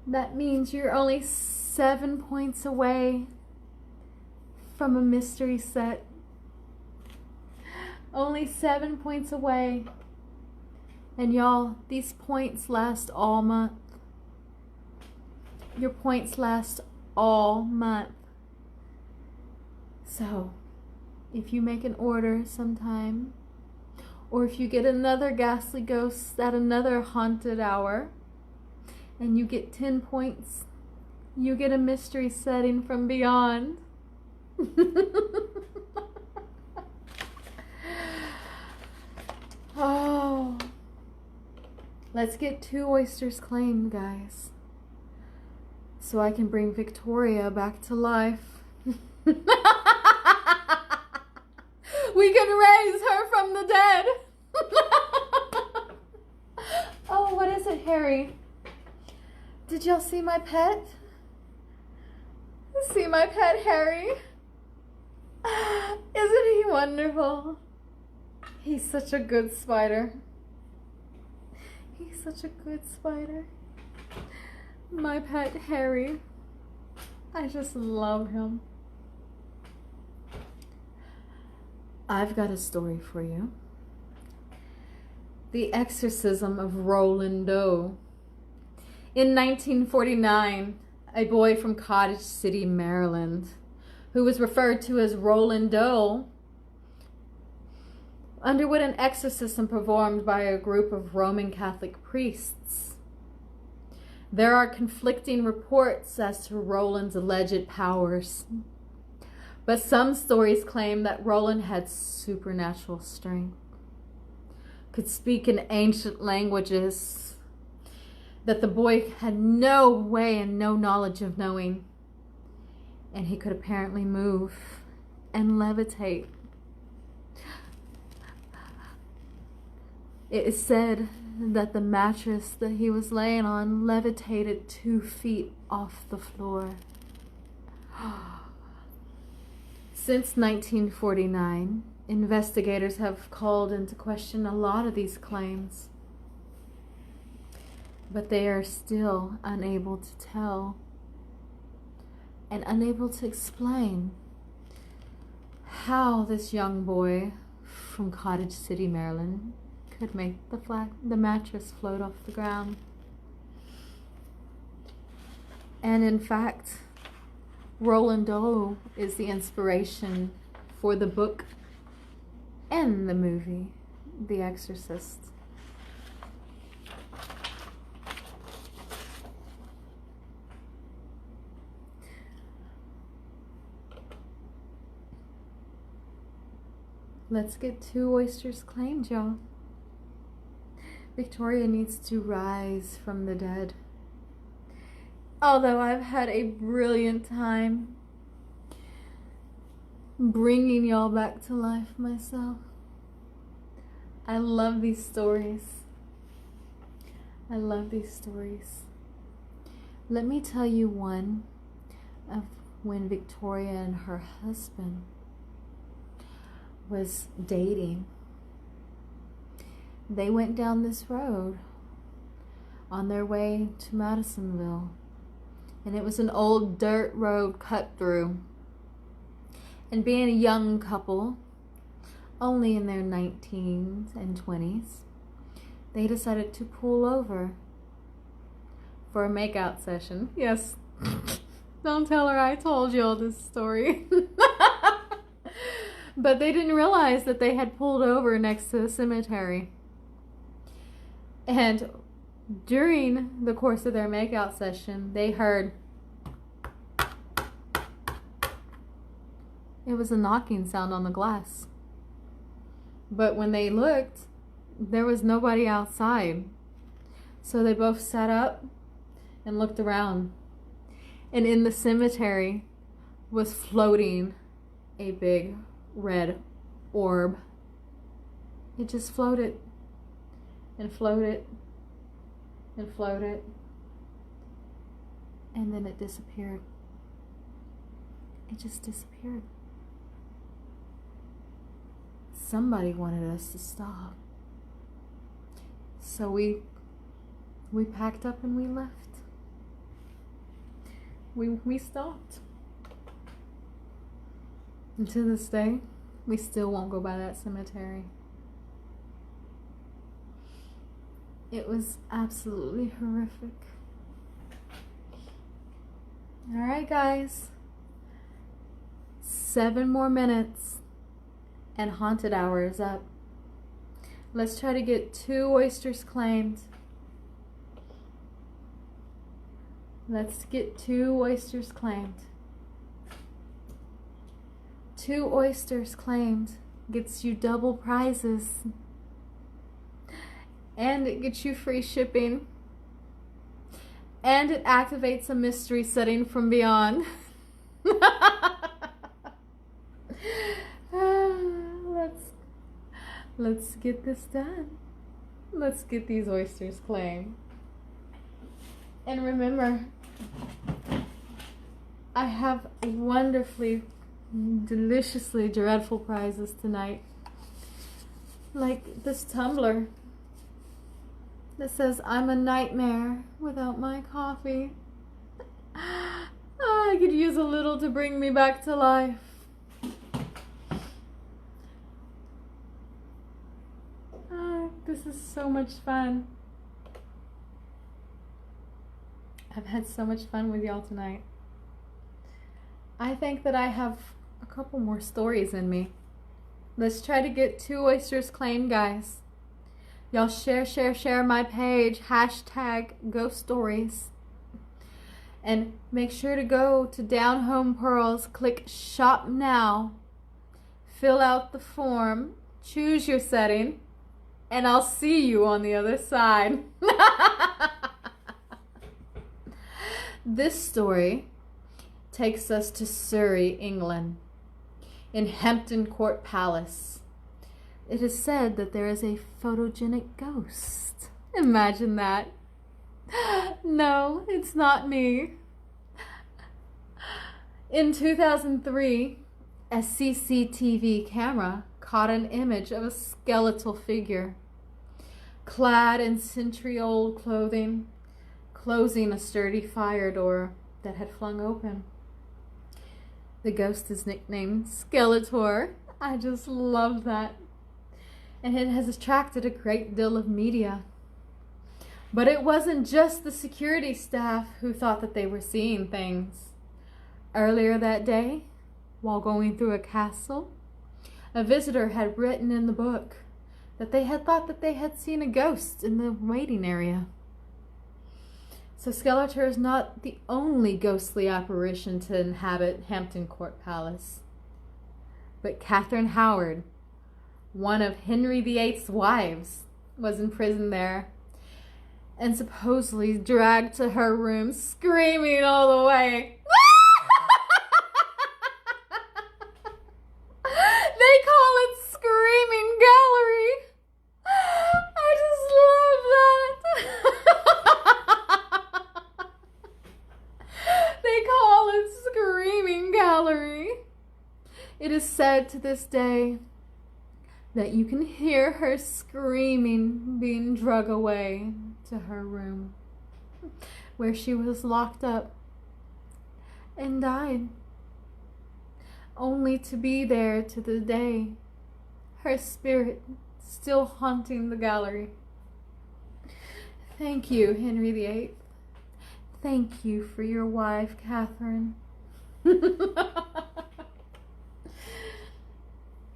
That means you're only 7 points away from a mystery set. Only 7 points away. And y'all, these points last all month. Your points last all month. So, if you make an order sometime, or if you get another ghastly ghost at another haunted hour, and you get 10 points, you get a mystery setting from beyond. Oh, let's get 2 oysters claimed, guys, so I can bring Victoria back to life. We can raise her from the dead. Oh, what is it, Harry? Did y'all see my pet? See my pet, Harry? Isn't he wonderful? He's such a good spider. He's such a good spider. My pet Harry. I just love him. I've got a story for you. The Exorcism of Roland Doe. In 1949, a boy from Cottage City, Maryland, who was referred to as Roland Doe, underwent an exorcism performed by a group of Roman Catholic priests. There are conflicting reports as to Roland's alleged powers, but some stories claim that Roland had supernatural strength, could speak in ancient languages that the boy had no way and no knowledge of knowing, and he could apparently move and levitate. It is said that the mattress that he was laying on levitated 2 feet off the floor. Since 1949, investigators have called into question a lot of these claims, but they are still unable to tell and unable to explain how this young boy from Cottage City, Maryland, could make the mattress float off the ground. And in fact, Roland Doe is the inspiration for the book and the movie, The Exorcist. Let's get 2 oysters claimed, y'all. Victoria needs to rise from the dead. Although I've had a brilliant time bringing y'all back to life myself. I love these stories. I love these stories. Let me tell you one of when Victoria and her husband was dating. They went down this road on their way to Madisonville, and it was an old dirt road cut through. And being a young couple, only in their 19s and 20s, they decided to pull over for a makeout session. Yes, don't tell her I told you all this story. But they didn't realize that they had pulled over next to the cemetery. And during the course of their makeout session, they heard it was a knocking sound on the glass. But when they looked, there was nobody outside. So they both sat up and looked around. And in the cemetery was floating a big red orb. It just floated and floated and floated, and then it disappeared. It just disappeared. Somebody wanted us to stop, so we packed up and we left. We stopped. And to this day, we still won't go by that cemetery. It was absolutely horrific. Alright, guys. 7 more minutes and haunted hour is up. Let's try to get 2 oysters claimed. Let's get 2 oysters claimed. 2 oysters claimed gets you double prizes. And it gets you free shipping. And it activates a mystery setting from beyond. Let's get this done. Let's get these oysters claimed. And remember, I have wonderfully, deliciously dreadful prizes tonight. Like this tumbler that says, "I'm a nightmare without my coffee." I could use a little to bring me back to life. This is so much fun. I've had so much fun with y'all tonight. I think that I have a couple more stories in me. Let's try to get 2 oysters claimed, guys. Y'all share my page, #ghost stories. And make sure to go to Down.Home.Pearls, click shop now, fill out the form, choose your setting, and I'll see you on the other side. This story takes us to Surrey, England, in Hampton Court Palace. It is said that there is a photogenic ghost. Imagine that. No, it's not me. In 2003, a CCTV camera caught an image of a skeletal figure, clad in century-old clothing, closing a sturdy fire door that had flung open. The ghost is nicknamed Skeletor. I just love that. And it has attracted a great deal of media. But it wasn't just the security staff who thought that they were seeing things. Earlier that day, while going through a castle, a visitor had written in the book that they had thought that they had seen a ghost in the waiting area. So Skeletor is not the only ghostly apparition to inhabit Hampton Court Palace. But Catherine Howard, one of Henry VIII's wives, was imprisoned there and supposedly dragged to her room screaming all the way. They call it Screaming Gallery. I just love that. They call it Screaming Gallery. It is said to this day that you can hear her screaming being dragged away to her room, where she was locked up and died, only to be there to the day, her spirit still haunting the gallery. Thank you, Henry VIII. Thank you for your wife, Catherine.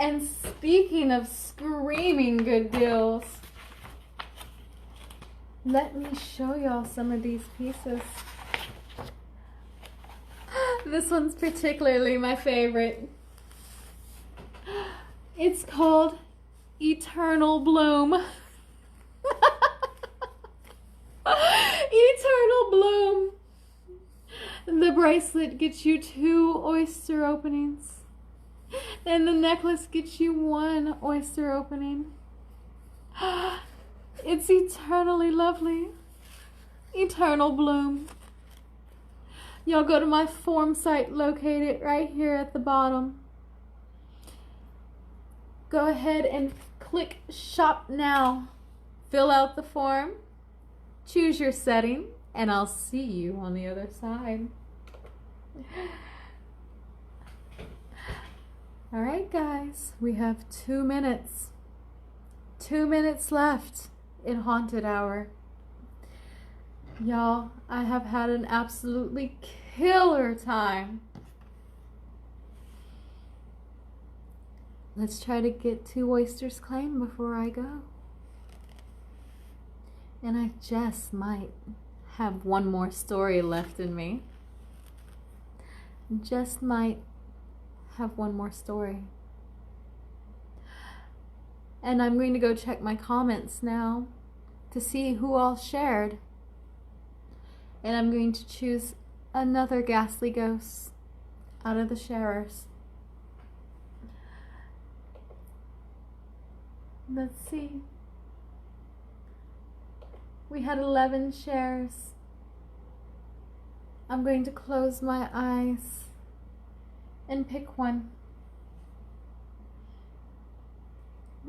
And speaking of screaming good deals, let me show y'all some of these pieces. This one's particularly my favorite. It's called Eternal Bloom. Eternal Bloom. The bracelet gets you 2 oyster openings. And the necklace gets you 1 oyster opening. It's eternally lovely. Eternal Bloom. Y'all go to my form site located right here at the bottom. Go ahead and click shop now. Fill out the form. Choose your setting. And I'll see you on the other side. All right, guys, we have 2 minutes. 2 minutes left in Haunted Hour. Y'all, I have had an absolutely killer time. Let's try to get 2 oysters claimed before I go. And I just might have 1 more story left in me. Just might have 1 more story. And I'm going to go check my comments now to see who all shared. And I'm going to choose another ghastly ghost out of the sharers. Let's see. We had 11 shares. I'm going to close my eyes and pick one.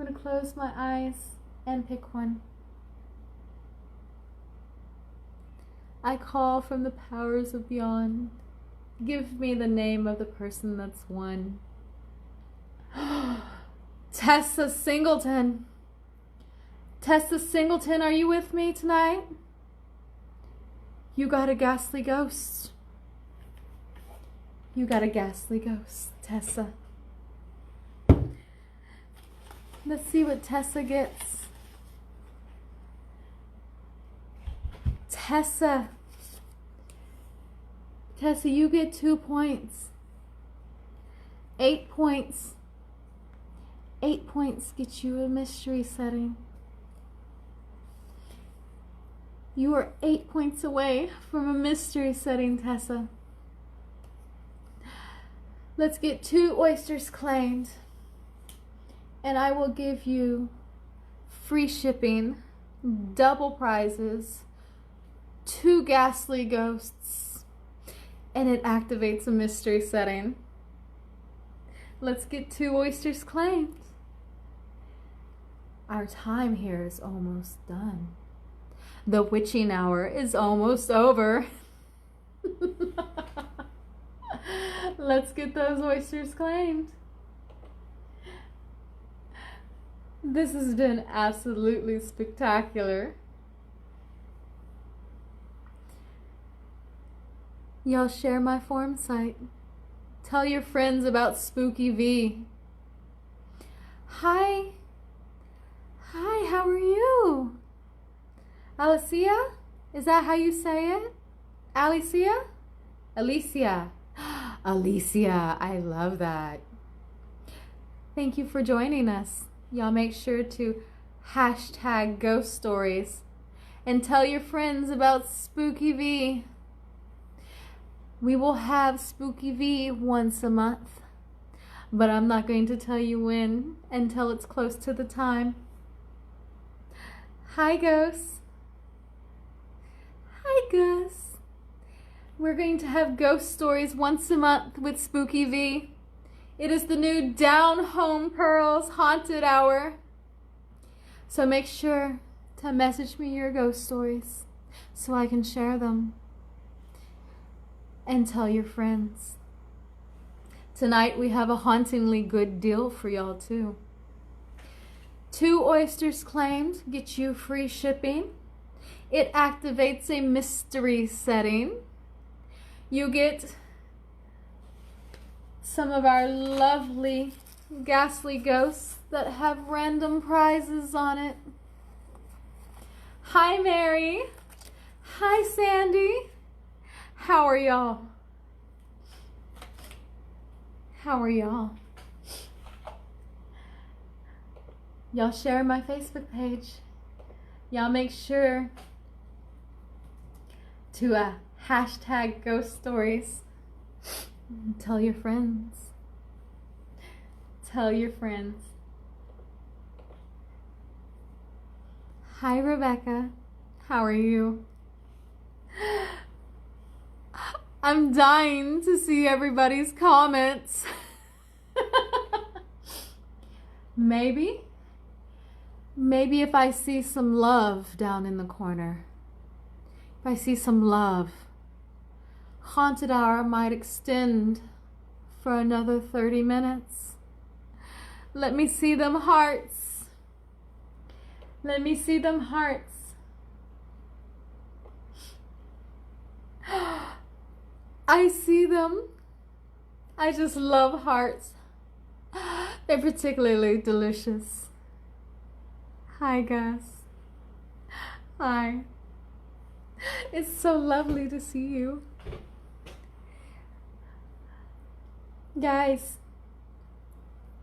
I'm going to close my eyes and pick one. I call from the powers of beyond. Give me the name of the person that's won. Tessa Singleton. Tessa Singleton, are you with me tonight? You got a ghastly ghost. You got a ghastly ghost, Tessa. Let's see what Tessa gets. Tessa, you get 2 points. 8 points. 8 points get you a mystery setting. You are 8 points away from a mystery setting, Tessa. Let's get 2 oysters claimed. And I will give you free shipping, double prizes, 2 ghastly ghosts, and it activates a mystery setting. Let's get 2 oysters claimed. Our time here is almost done. The witching hour is almost over. Let's get those oysters claimed. This has been absolutely spectacular. Y'all share my form site. Tell your friends about Spooky V. Hi. Hi, how are you? Alicia? Is that how you say it? Alicia? Alicia. Alicia, I love that. Thank you for joining us. Y'all make sure to hashtag ghost stories and tell your friends about Spooky V. We will have Spooky V once a month, but I'm not going to tell you when until it's close to the time. Hi, ghosts. Hi, Gus. We're going to have ghost stories once a month with Spooky V. It is the new Down.Home.Pearls haunted hour. So make sure to message me your ghost stories so I can share them. And tell your friends. Tonight we have a hauntingly good deal for y'all too. 2 oysters claimed get you free shipping. It activates a mystery setting. You get some of our lovely ghastly ghosts that have random prizes on it. Hi, Mary. Hi, Sandy. How are y'all? How are y'all? Y'all share my Facebook page. Y'all make sure to hashtag ghost stories. Tell your friends. Tell your friends. Hi, Rebecca. How are you? I'm dying to see everybody's comments. Maybe if I see some love down in the corner, if I see some love, haunted hour might extend for another 30 minutes. Let me see them hearts. Let me see them hearts. I see them. I just love hearts. They're particularly delicious. Hi, Gus. Hi. It's so lovely to see you. Guys,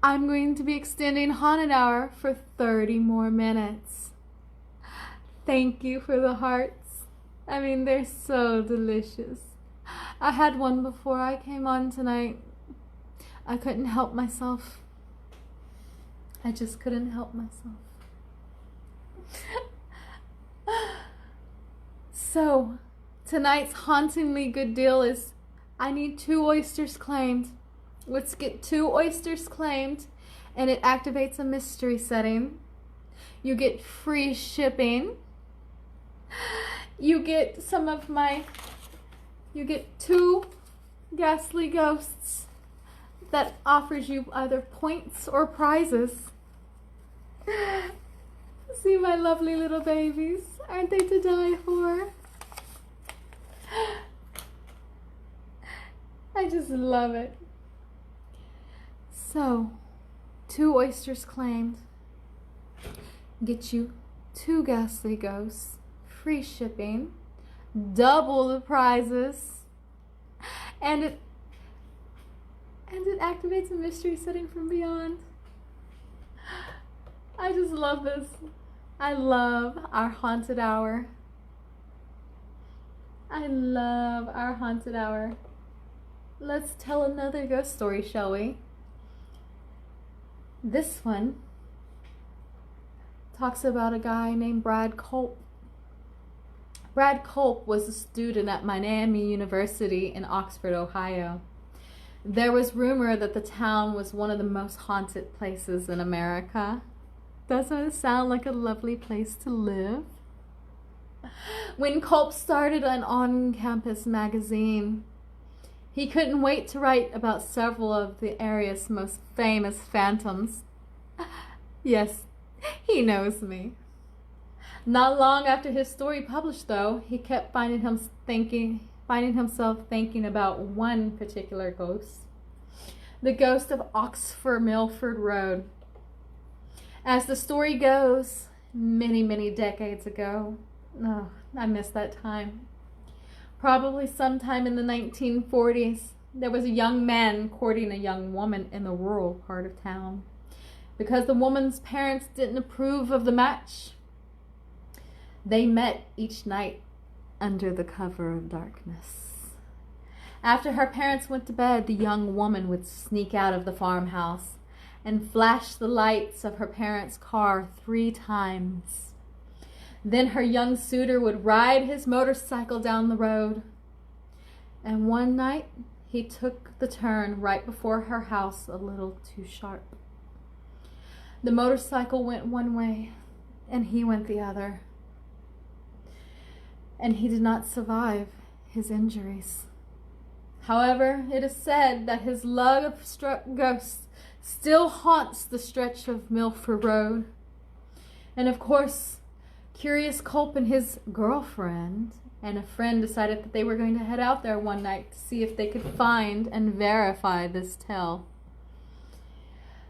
I'm going to be extending Haunted Hour for 30 more minutes. Thank you for the hearts. I mean, they're so delicious. I had one before I came on tonight. I couldn't help myself. I just couldn't help myself. So, tonight's hauntingly good deal is I need 2 oysters claimed. Let's get 2 oysters claimed and it activates a mystery setting. You get free shipping. You get you get 2 ghastly ghosts that offers you either points or prizes. See my lovely little babies. Aren't they to die for? I just love it. So, 2 oysters claimed. Get you 2 ghastly ghosts, free shipping, double the prizes, and it activates a mystery setting from beyond. I just love this. I love our haunted hour. I love our haunted hour. Let's tell another ghost story, shall we? This one talks about a guy named Brad Culp. Brad Culp was a student at Miami University in Oxford, Ohio. There was rumor that the town was one of the most haunted places in America. Doesn't it sound like a lovely place to live? When Culp started an on-campus magazine, he couldn't wait to write about several of the area's most famous phantoms. Yes, he knows me. Not long after his story published, though, he kept finding himself thinking about one particular ghost. The ghost of Oxford Milford Road. As the story goes, many, many decades ago, oh, I miss that time. Probably sometime in the 1940s, there was a young man courting a young woman in the rural part of town. Because the woman's parents didn't approve of the match, they met each night under the cover of darkness. After her parents went to bed, the young woman would sneak out of the farmhouse and flash the lights of her parents' car 3 times. Then her young suitor would ride his motorcycle down the road. And one night, he took the turn right before her house a little too sharp. The motorcycle went one way, and he went the other. And he did not survive his injuries. However, it is said that his love-struck ghost still haunts the stretch of Milford Road. And of course, curious Culp and his girlfriend and a friend decided that they were going to head out there one night to see if they could find and verify this tale.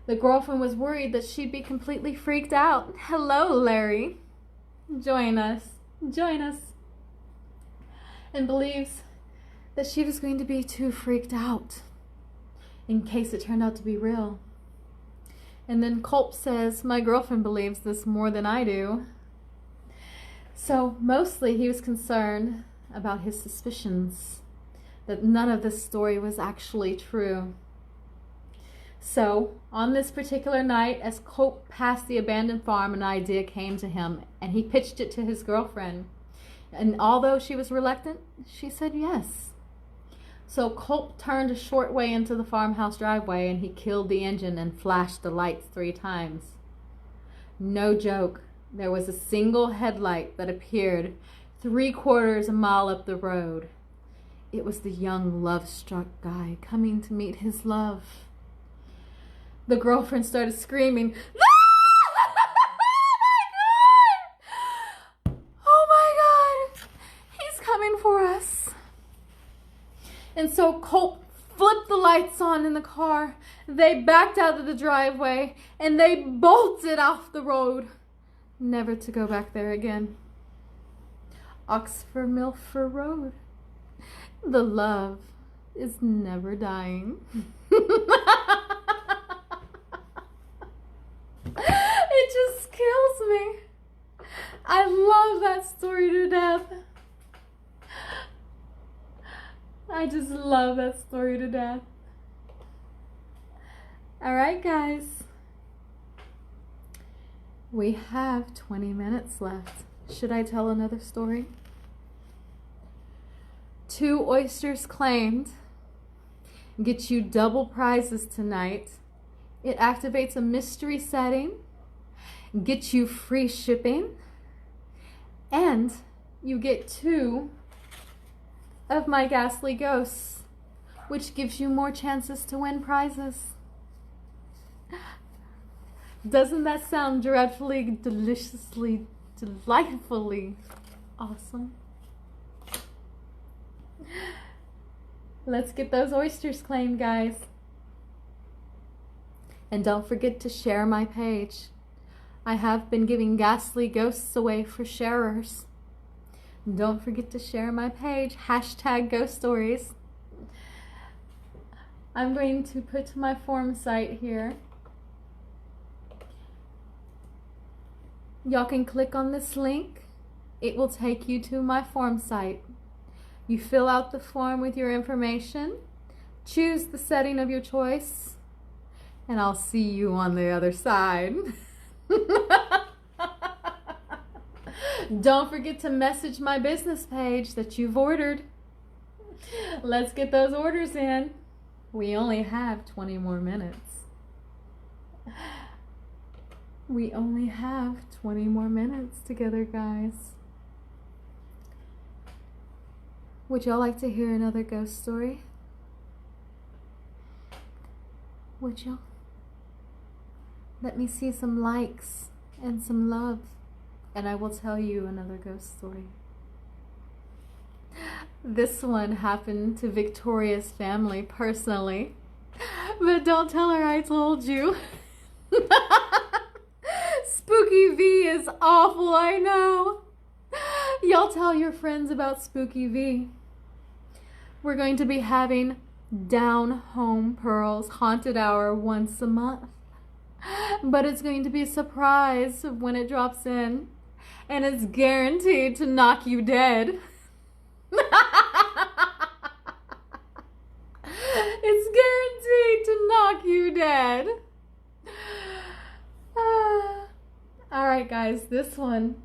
The girlfriend was worried that she'd be completely freaked out. Hello, Larry. Join us. And believes that she was going to be too freaked out in case it turned out to be real. And then Culp says, my girlfriend believes this more than I do. So mostly he was concerned about his suspicions that none of this story was actually true. So on this particular night, as Culp passed the abandoned farm, an idea came to him, and he pitched it to his girlfriend. And although she was reluctant, she said yes. So Culp turned a short way into the farmhouse driveway, and he killed the engine and flashed the lights 3 times. No joke, there was a single headlight that appeared 3/4 mile up the road. It was the young love-struck guy coming to meet his love. The girlfriend started screaming, "No! Oh my God! He's coming for us!" And so Culp flipped the lights on in the car. They backed out of the driveway and they bolted off the road, never to go back there again. Oxford Milford Road. The love is never dying. It just kills me. I love that story to death. I just love that story to death. Alright, guys. We have 20 minutes left. Should I tell another story? 2 oysters claimed. Get you double prizes tonight. It activates a mystery setting, gets you free shipping, and you get 2 of my ghastly ghosts, which gives you more chances to win prizes. Doesn't that sound dreadfully, deliciously, delightfully awesome? Let's get those oysters claimed, guys. And don't forget to share my page. I have been giving ghastly ghosts away for sharers. Don't forget to share my page, #GhostStories. I'm going to put my form site here. Y'all can click on this link. It will take you to my form site. You fill out the form with your information, choose the setting of your choice, and I'll see you on the other side. Don't forget to message my business page that you've ordered. Let's get those orders in. We only have 20 more minutes. We only have 20 more minutes together, guys. Would y'all like to hear another ghost story? Would y'all? Let me see some likes and some love, and I will tell you another ghost story. This one happened to Victoria's family personally, but don't tell her I told you. Spooky V is awful, I know. Y'all tell your friends about Spooky V. We're going to be having Down.Home.Pearls haunted hour once a month. But it's going to be a surprise when it drops in. And it's guaranteed to knock you dead. It's guaranteed to knock you dead. Alright guys, this one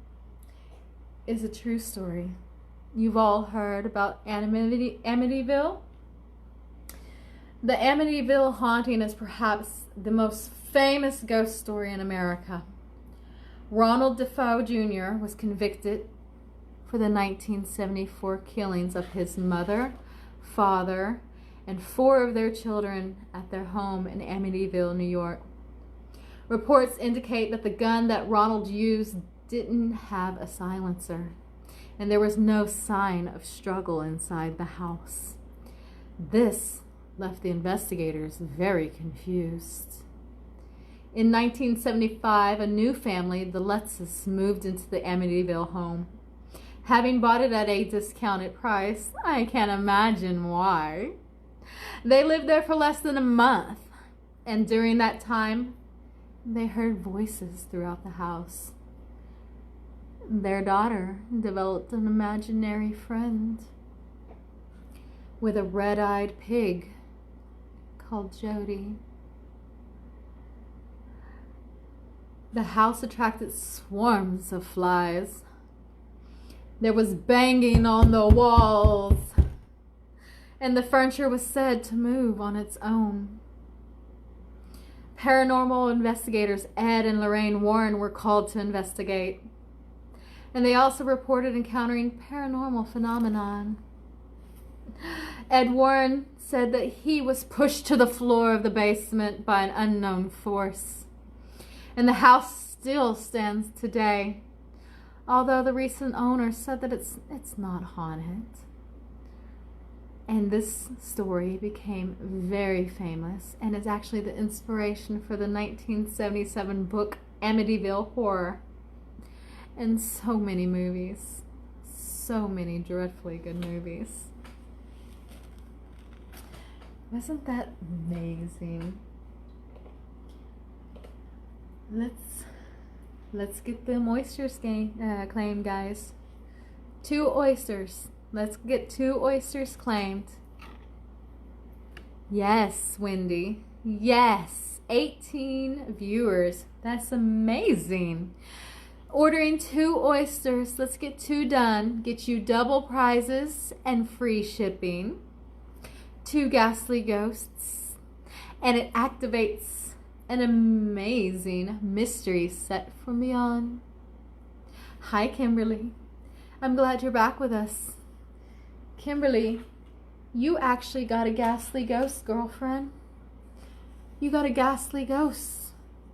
is a true story. You've all heard about Amityville. The Amityville haunting is perhaps the most famous ghost story in America. Ronald Defoe Jr. was convicted for the 1974 killings of his mother, father, and 4 of their children at their home in Amityville, New York. Reports indicate that the gun that Ronald used didn't have a silencer, and there was no sign of struggle inside the house. This left the investigators very confused. In 1975, a new family, the Lutzes, moved into the Amityville home. Having bought it at a discounted price, I can't imagine why. They lived there for less than a month, and during that time, they heard voices throughout the house. Their daughter developed an imaginary friend with a red-eyed pig called Jody. The house attracted swarms of flies. There was banging on the walls, and the furniture was said to move on its own. Paranormal investigators Ed and Lorraine Warren were called to investigate, and they also reported encountering paranormal phenomenon. Ed Warren said that he was pushed to the floor of the basement by an unknown force, and the house still stands today, although the recent owner said that it's not haunted. And this story became very famous, and is actually the inspiration for the 1977 book Amityville Horror, and so many movies, so many dreadfully good movies. Wasn't that amazing? Let's get them oysters claimed, guys. 2 oysters. Let's get 2 oysters claimed. Yes, Wendy. Yes. 18 viewers. That's amazing. Ordering 2 oysters. Let's get 2 done. Get you double prizes and free shipping. 2 ghastly ghosts. And it activates an amazing mystery set from beyond. Hi, Kimberly. I'm glad you're back with us. Kimberly, you actually got a ghastly ghost, girlfriend. You got a ghastly ghost.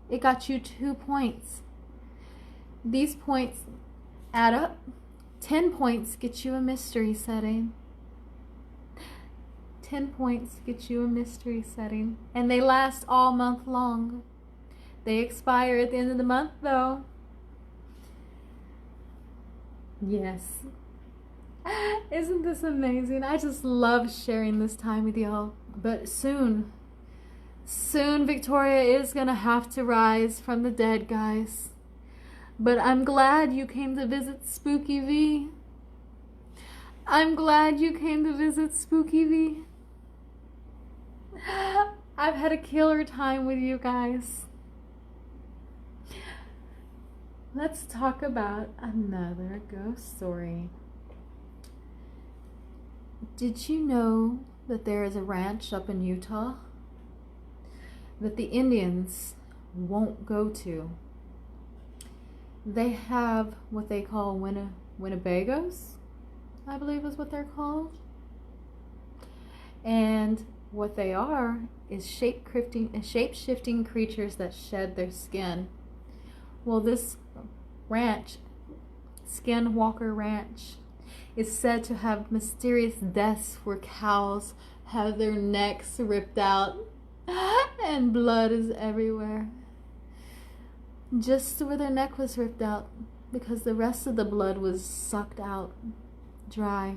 It got you 2 points. These points add up. 10 points get you a mystery setting. 10 points get you a mystery setting. And they last all month long. They expire at the end of the month, though. Yes. Isn't this amazing? I just love sharing this time with y'all. But soon Victoria is gonna have to rise from the dead, guys. But I'm glad you came to visit Spooky V. I'm glad you came to visit Spooky V. I've had a killer time with you guys. Let's talk about another ghost story. Did you know that there is a ranch up in Utah that the Indians won't go to? They have what they call Winnebagos, I believe is what they're called. And what they are is shape-shifting creatures that shed their skin. Well, this ranch, Skinwalker Ranch, is said to have mysterious deaths where cows have their necks ripped out and blood is everywhere. Just where their neck was ripped out, because the rest of the blood was sucked out dry.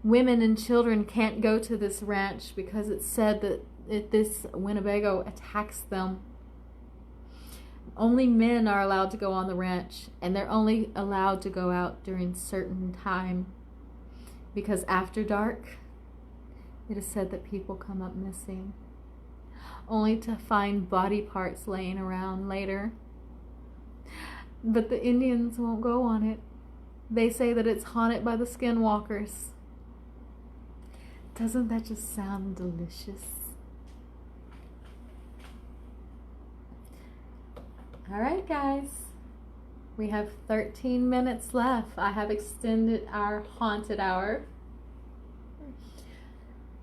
Women and children can't go to this ranch because it's said that this Winnebago attacks them. Only men are allowed to go on the ranch, and they're only allowed to go out during certain time, because after dark, it is said that people come up missing, only to find body parts laying around later. But the Indians won't go on it. They say that it's haunted by the Skinwalkers. Doesn't that just sound delicious? All right, guys. We have 13 minutes left. I have extended our haunted hour.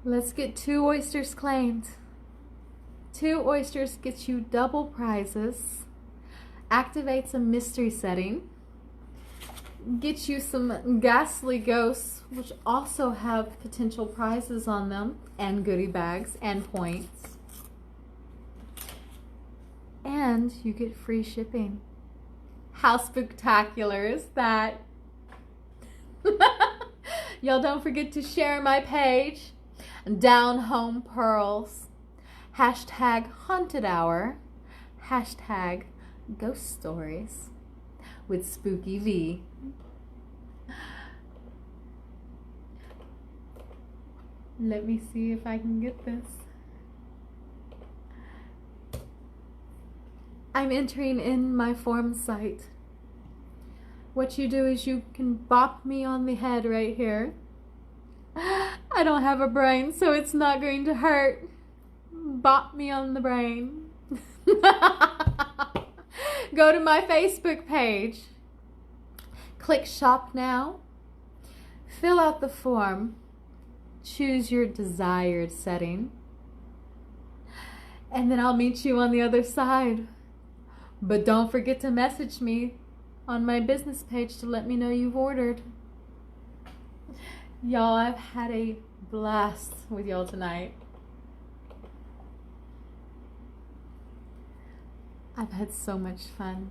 Let's get 2 oysters claimed. 2 oysters gets you double prizes, activates a mystery setting, gets you some ghastly ghosts, which also have potential prizes on them, and goodie bags and points. And you get free shipping. How spectacular is that? Y'all don't forget to share my page, Down.Home.Pearls. Hashtag haunted hour. Hashtag ghost stories with Spooky V. Let me see if I can get this. I'm entering in my form site. What you do is you can bop me on the head right here. I don't have a brain, so it's not going to hurt. Bop me on the brain. Go to my Facebook page. Click shop now. Fill out the form. Choose your desired setting. And then I'll meet you on the other side. But don't forget to message me on my business page to let me know you've ordered. Y'all, I've had a blast with y'all tonight. I've had so much fun.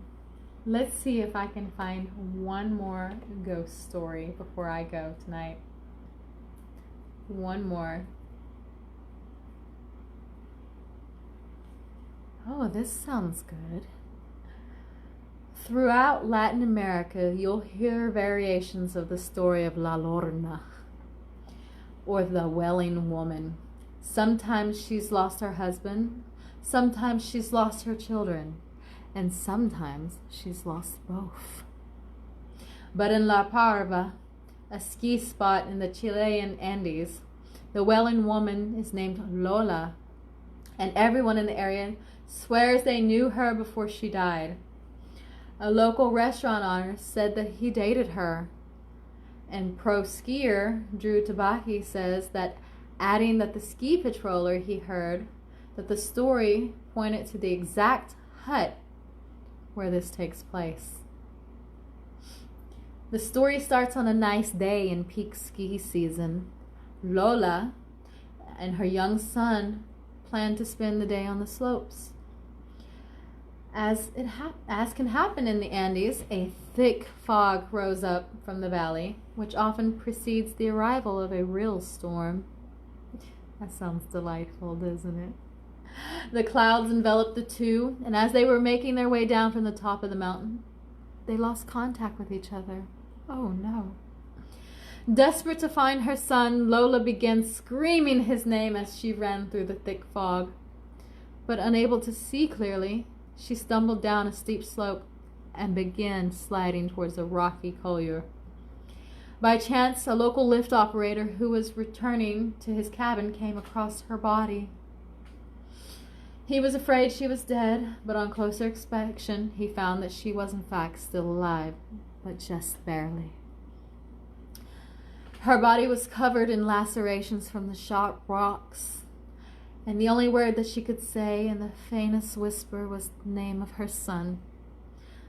Let's see if I can find one more ghost story before I go tonight. One more. Oh, this sounds good. Throughout Latin America, you'll hear variations of the story of La Lorna, or the Welling Woman. Sometimes she's lost her husband, sometimes she's lost her children, and sometimes she's lost both. But in La Parva, a ski spot in the Chilean Andes, the Welling Woman is named Lola. and everyone in the area swears they knew her before she died. A local restaurant owner said that he dated her, and pro skier Drew Tabaki says that, adding that the ski patroller he heard that the story pointed to the exact hut where this takes place. The story starts on a nice day in peak ski season. Lola and her young son plan to spend the day on the slopes. As can happen in the Andes, a thick fog rose up from the valley, which often precedes the arrival of a real storm. That sounds delightful, doesn't it? The clouds enveloped the two, and as they were making their way down from the top of the mountain, they lost contact with each other. Oh no. Desperate to find her son, Lola began screaming his name as she ran through the thick fog. But unable to see clearly, she stumbled down a steep slope and began sliding towards a rocky collier. By chance, a local lift operator who was returning to his cabin came across her body. He was afraid she was dead, but on closer inspection, he found that she was in fact still alive, but just barely. Her body was covered in lacerations from the sharp rocks, and the only word that she could say in the faintest whisper was the name of her son.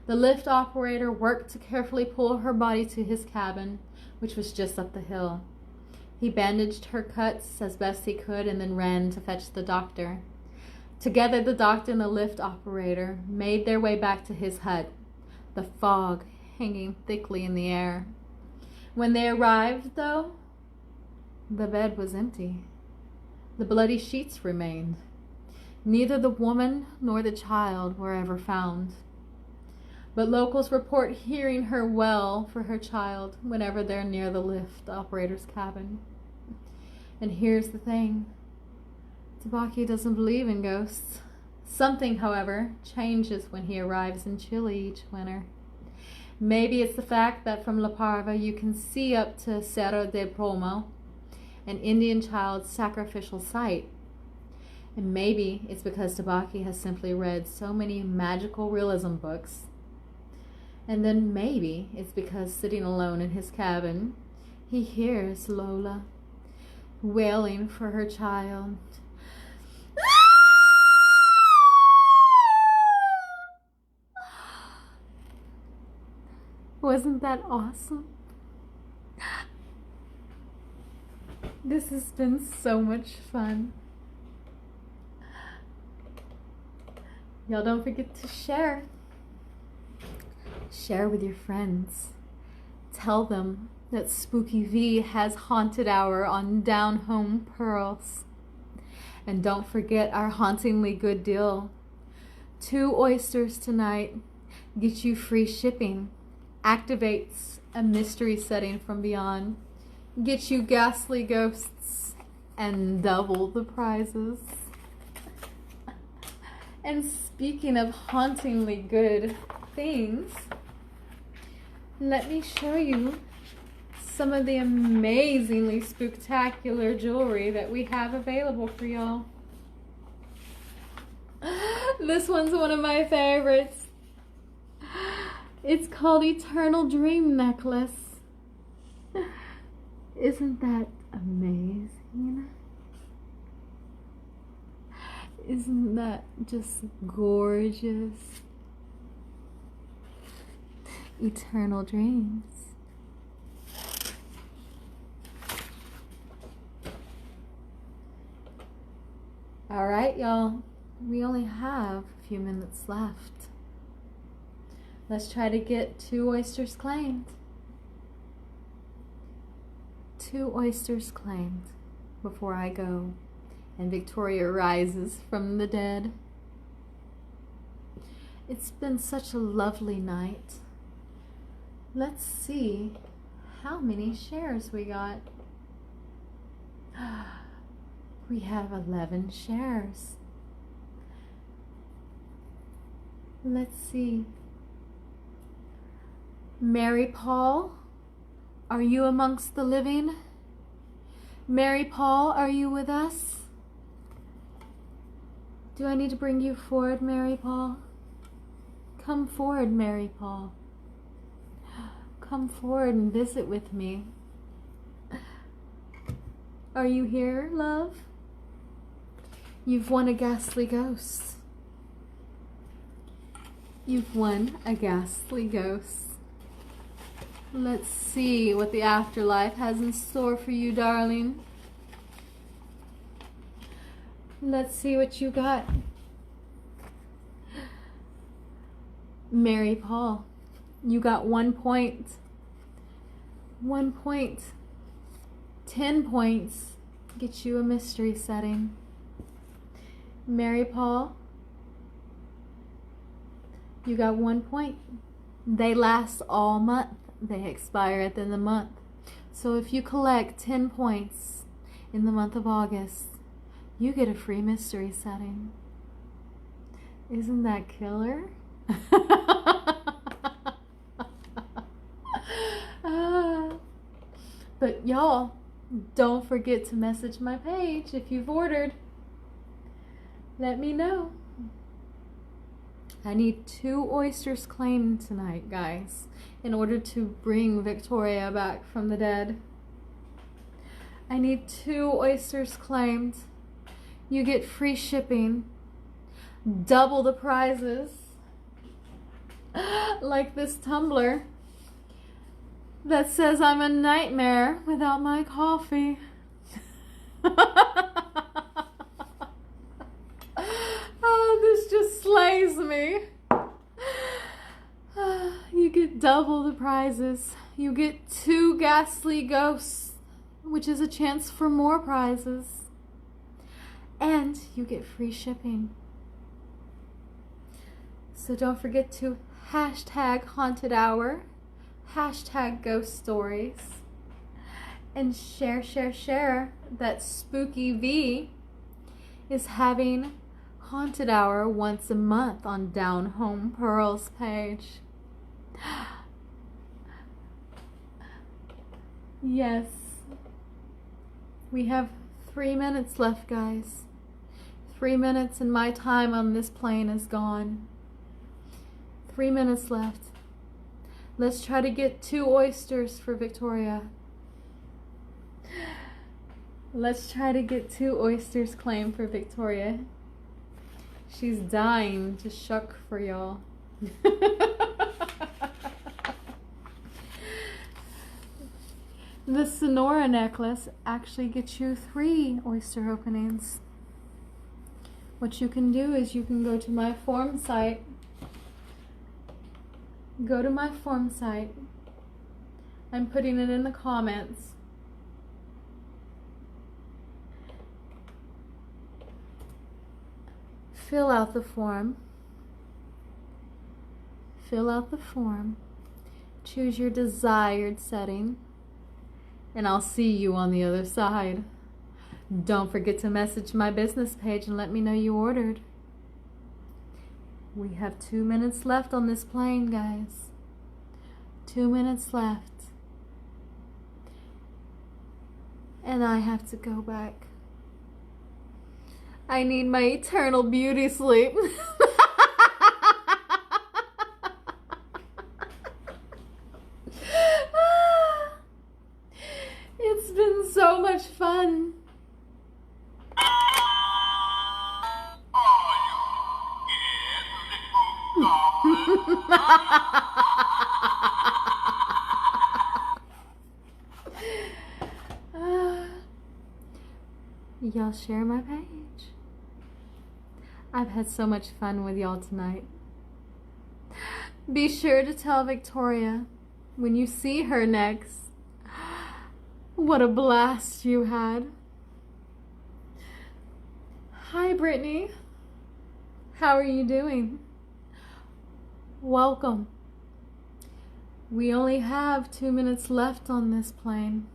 The lift operator worked to carefully pull her body to his cabin, which was just up the hill. He bandaged her cuts as best he could and then ran to fetch the doctor. Together, the doctor and the lift operator made their way back to his hut, the fog hanging thickly in the air. When they arrived, though, the bed was empty. The bloody sheets remained. Neither the woman nor the child were ever found. But locals report hearing her wail for her child whenever they're near the lift operator's cabin. And here's the thing. Tabaki doesn't believe in ghosts. Something, however, changes when he arrives in Chile each winter. Maybe it's the fact that from La Parva you can see up to Cerro de Pomo, an Indian child's sacrificial site. And maybe it's because Tabaki has simply read so many magical realism books. And then maybe it's because sitting alone in his cabin, he hears Lola wailing for her child. Wasn't that awesome? This has been so much fun. Y'all don't forget to share. Share with your friends. Tell them that Spooky V has Haunted Hour on Down.Home.Pearls. And don't forget our hauntingly good deal. 2 oysters tonight get you free shipping. Activates a mystery setting from beyond. Get you ghastly ghosts and double the prizes. And speaking of hauntingly good things, let me show you some of the amazingly spooktacular jewelry that we have available for y'all. This one's one of my favorites. It's called Eternal Dream Necklace. Isn't that amazing? Isn't that just gorgeous? Eternal dreams. All right, y'all. We only have a few minutes left. Let's try to get 2 oysters claimed. 2 oysters claimed before I go and Victoria rises from the dead. It's been such a lovely night. Let's see how many shares we got. We have 11 shares. Let's see. Mary Paul, are you amongst the living? Mary Paul, are you with us? Do I need to bring you forward, Mary Paul? Come forward, Mary Paul. Come forward and visit with me. Are you here, love? You've won a ghastly ghost. You've won a ghastly ghost. Let's see what the afterlife has in store for you, darling. Let's see what you got. Mary Paul, you got 1 point. 1 point. 10 points get you a mystery setting. Mary Paul, you got 1 point. They last all month. They expire at the end of the month. So if you collect 10 points in the month of August, you get a free mystery setting. Isn't that killer? But y'all, don't forget to message my page if you've ordered. Let me know. I need 2 oysters claimed tonight, guys, in order to bring Victoria back from the dead. I need 2 oysters claimed. You get free shipping, double the prizes, like this tumbler that says I'm a nightmare without my coffee. Oh, this just slays me. You get double the prizes. You get 2 ghastly ghosts, which is a chance for more prizes. And you get free shipping. So don't forget to hashtag haunted hour, hashtag ghost stories, and share that Spooky V is having haunted hour once a month on Down.Home.Pearls page. Yes. We have 3 minutes left, guys. 3 minutes and my time on this plane is gone. 3 minutes left. Let's try to get 2 oysters for Victoria. Let's try to get 2 oysters claimed for Victoria. She's dying to shuck for y'all. The Sonora necklace actually gets you 3 oyster openings. What you can do is you can go to my form site. Go to my form site. I'm putting it in the comments. Fill out the form. Fill out the form. Choose your desired setting. And I'll see you on the other side. Don't forget to message my business page and let me know you ordered. We have 2 minutes left on this plane, guys. 2 minutes left. And I have to go back. I need my eternal beauty sleep. It's been so much fun. Y'all share my page. I've had so much fun with y'all tonight. Be sure to tell Victoria when you see her next what a blast you had. Hi, Brittany. How are you doing? Welcome. We only have 2 minutes left on this plane.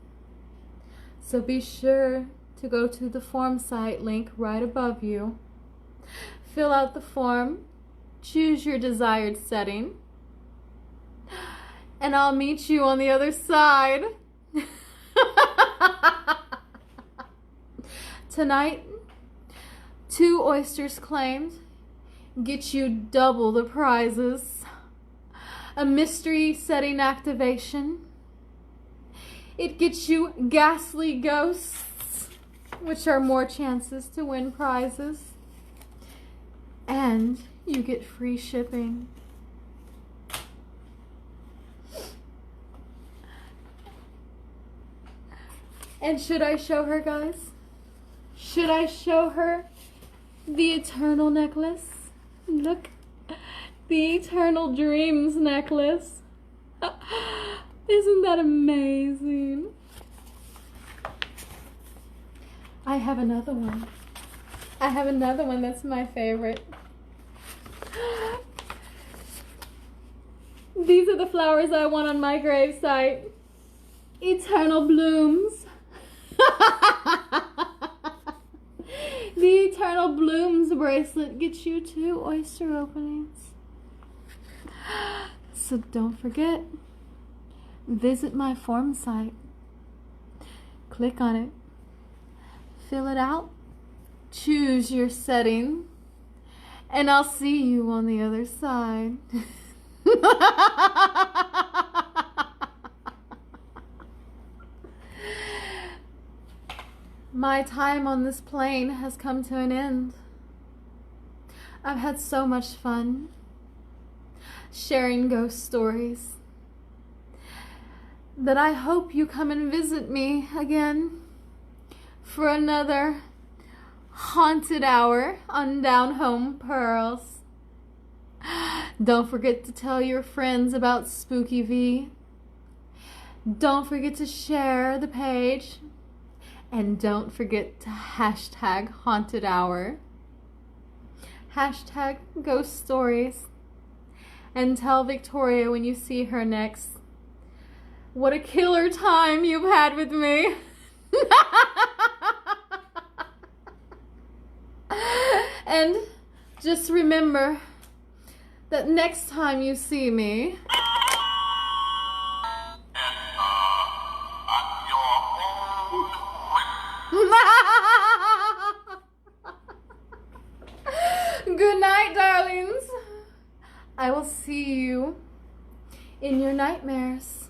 So be sure to go to the form site link right above you. Fill out the form. Choose your desired setting. And I'll meet you on the other side. 2 oysters claimed get you double the prizes. A mystery setting activation. It gets you ghastly ghosts, which are more chances to win prizes. And you get free shipping. And should I show her, guys? Should I show her the eternal necklace? Look, the eternal dreams necklace. Isn't that amazing? I have another one. I have another one that's my favorite. These are the flowers I want on my gravesite. Eternal blooms. The Eternal Blooms bracelet gets you 2 oyster openings. So don't forget, visit my form site. Click on it. Fill it out. Choose your setting. And I'll see you on the other side. My time on this plane has come to an end. I've had so much fun sharing ghost stories that I hope you come and visit me again for another haunted hour on Down.Home.Pearls. Don't forget to tell your friends about Spooky V. Don't forget to share the page. And don't forget to hashtag haunted hour. Hashtag ghost stories. And tell Victoria when you see her next, what a killer time you've had with me. And just remember that next time you see me, good night, darlings. I will see you in your nightmares.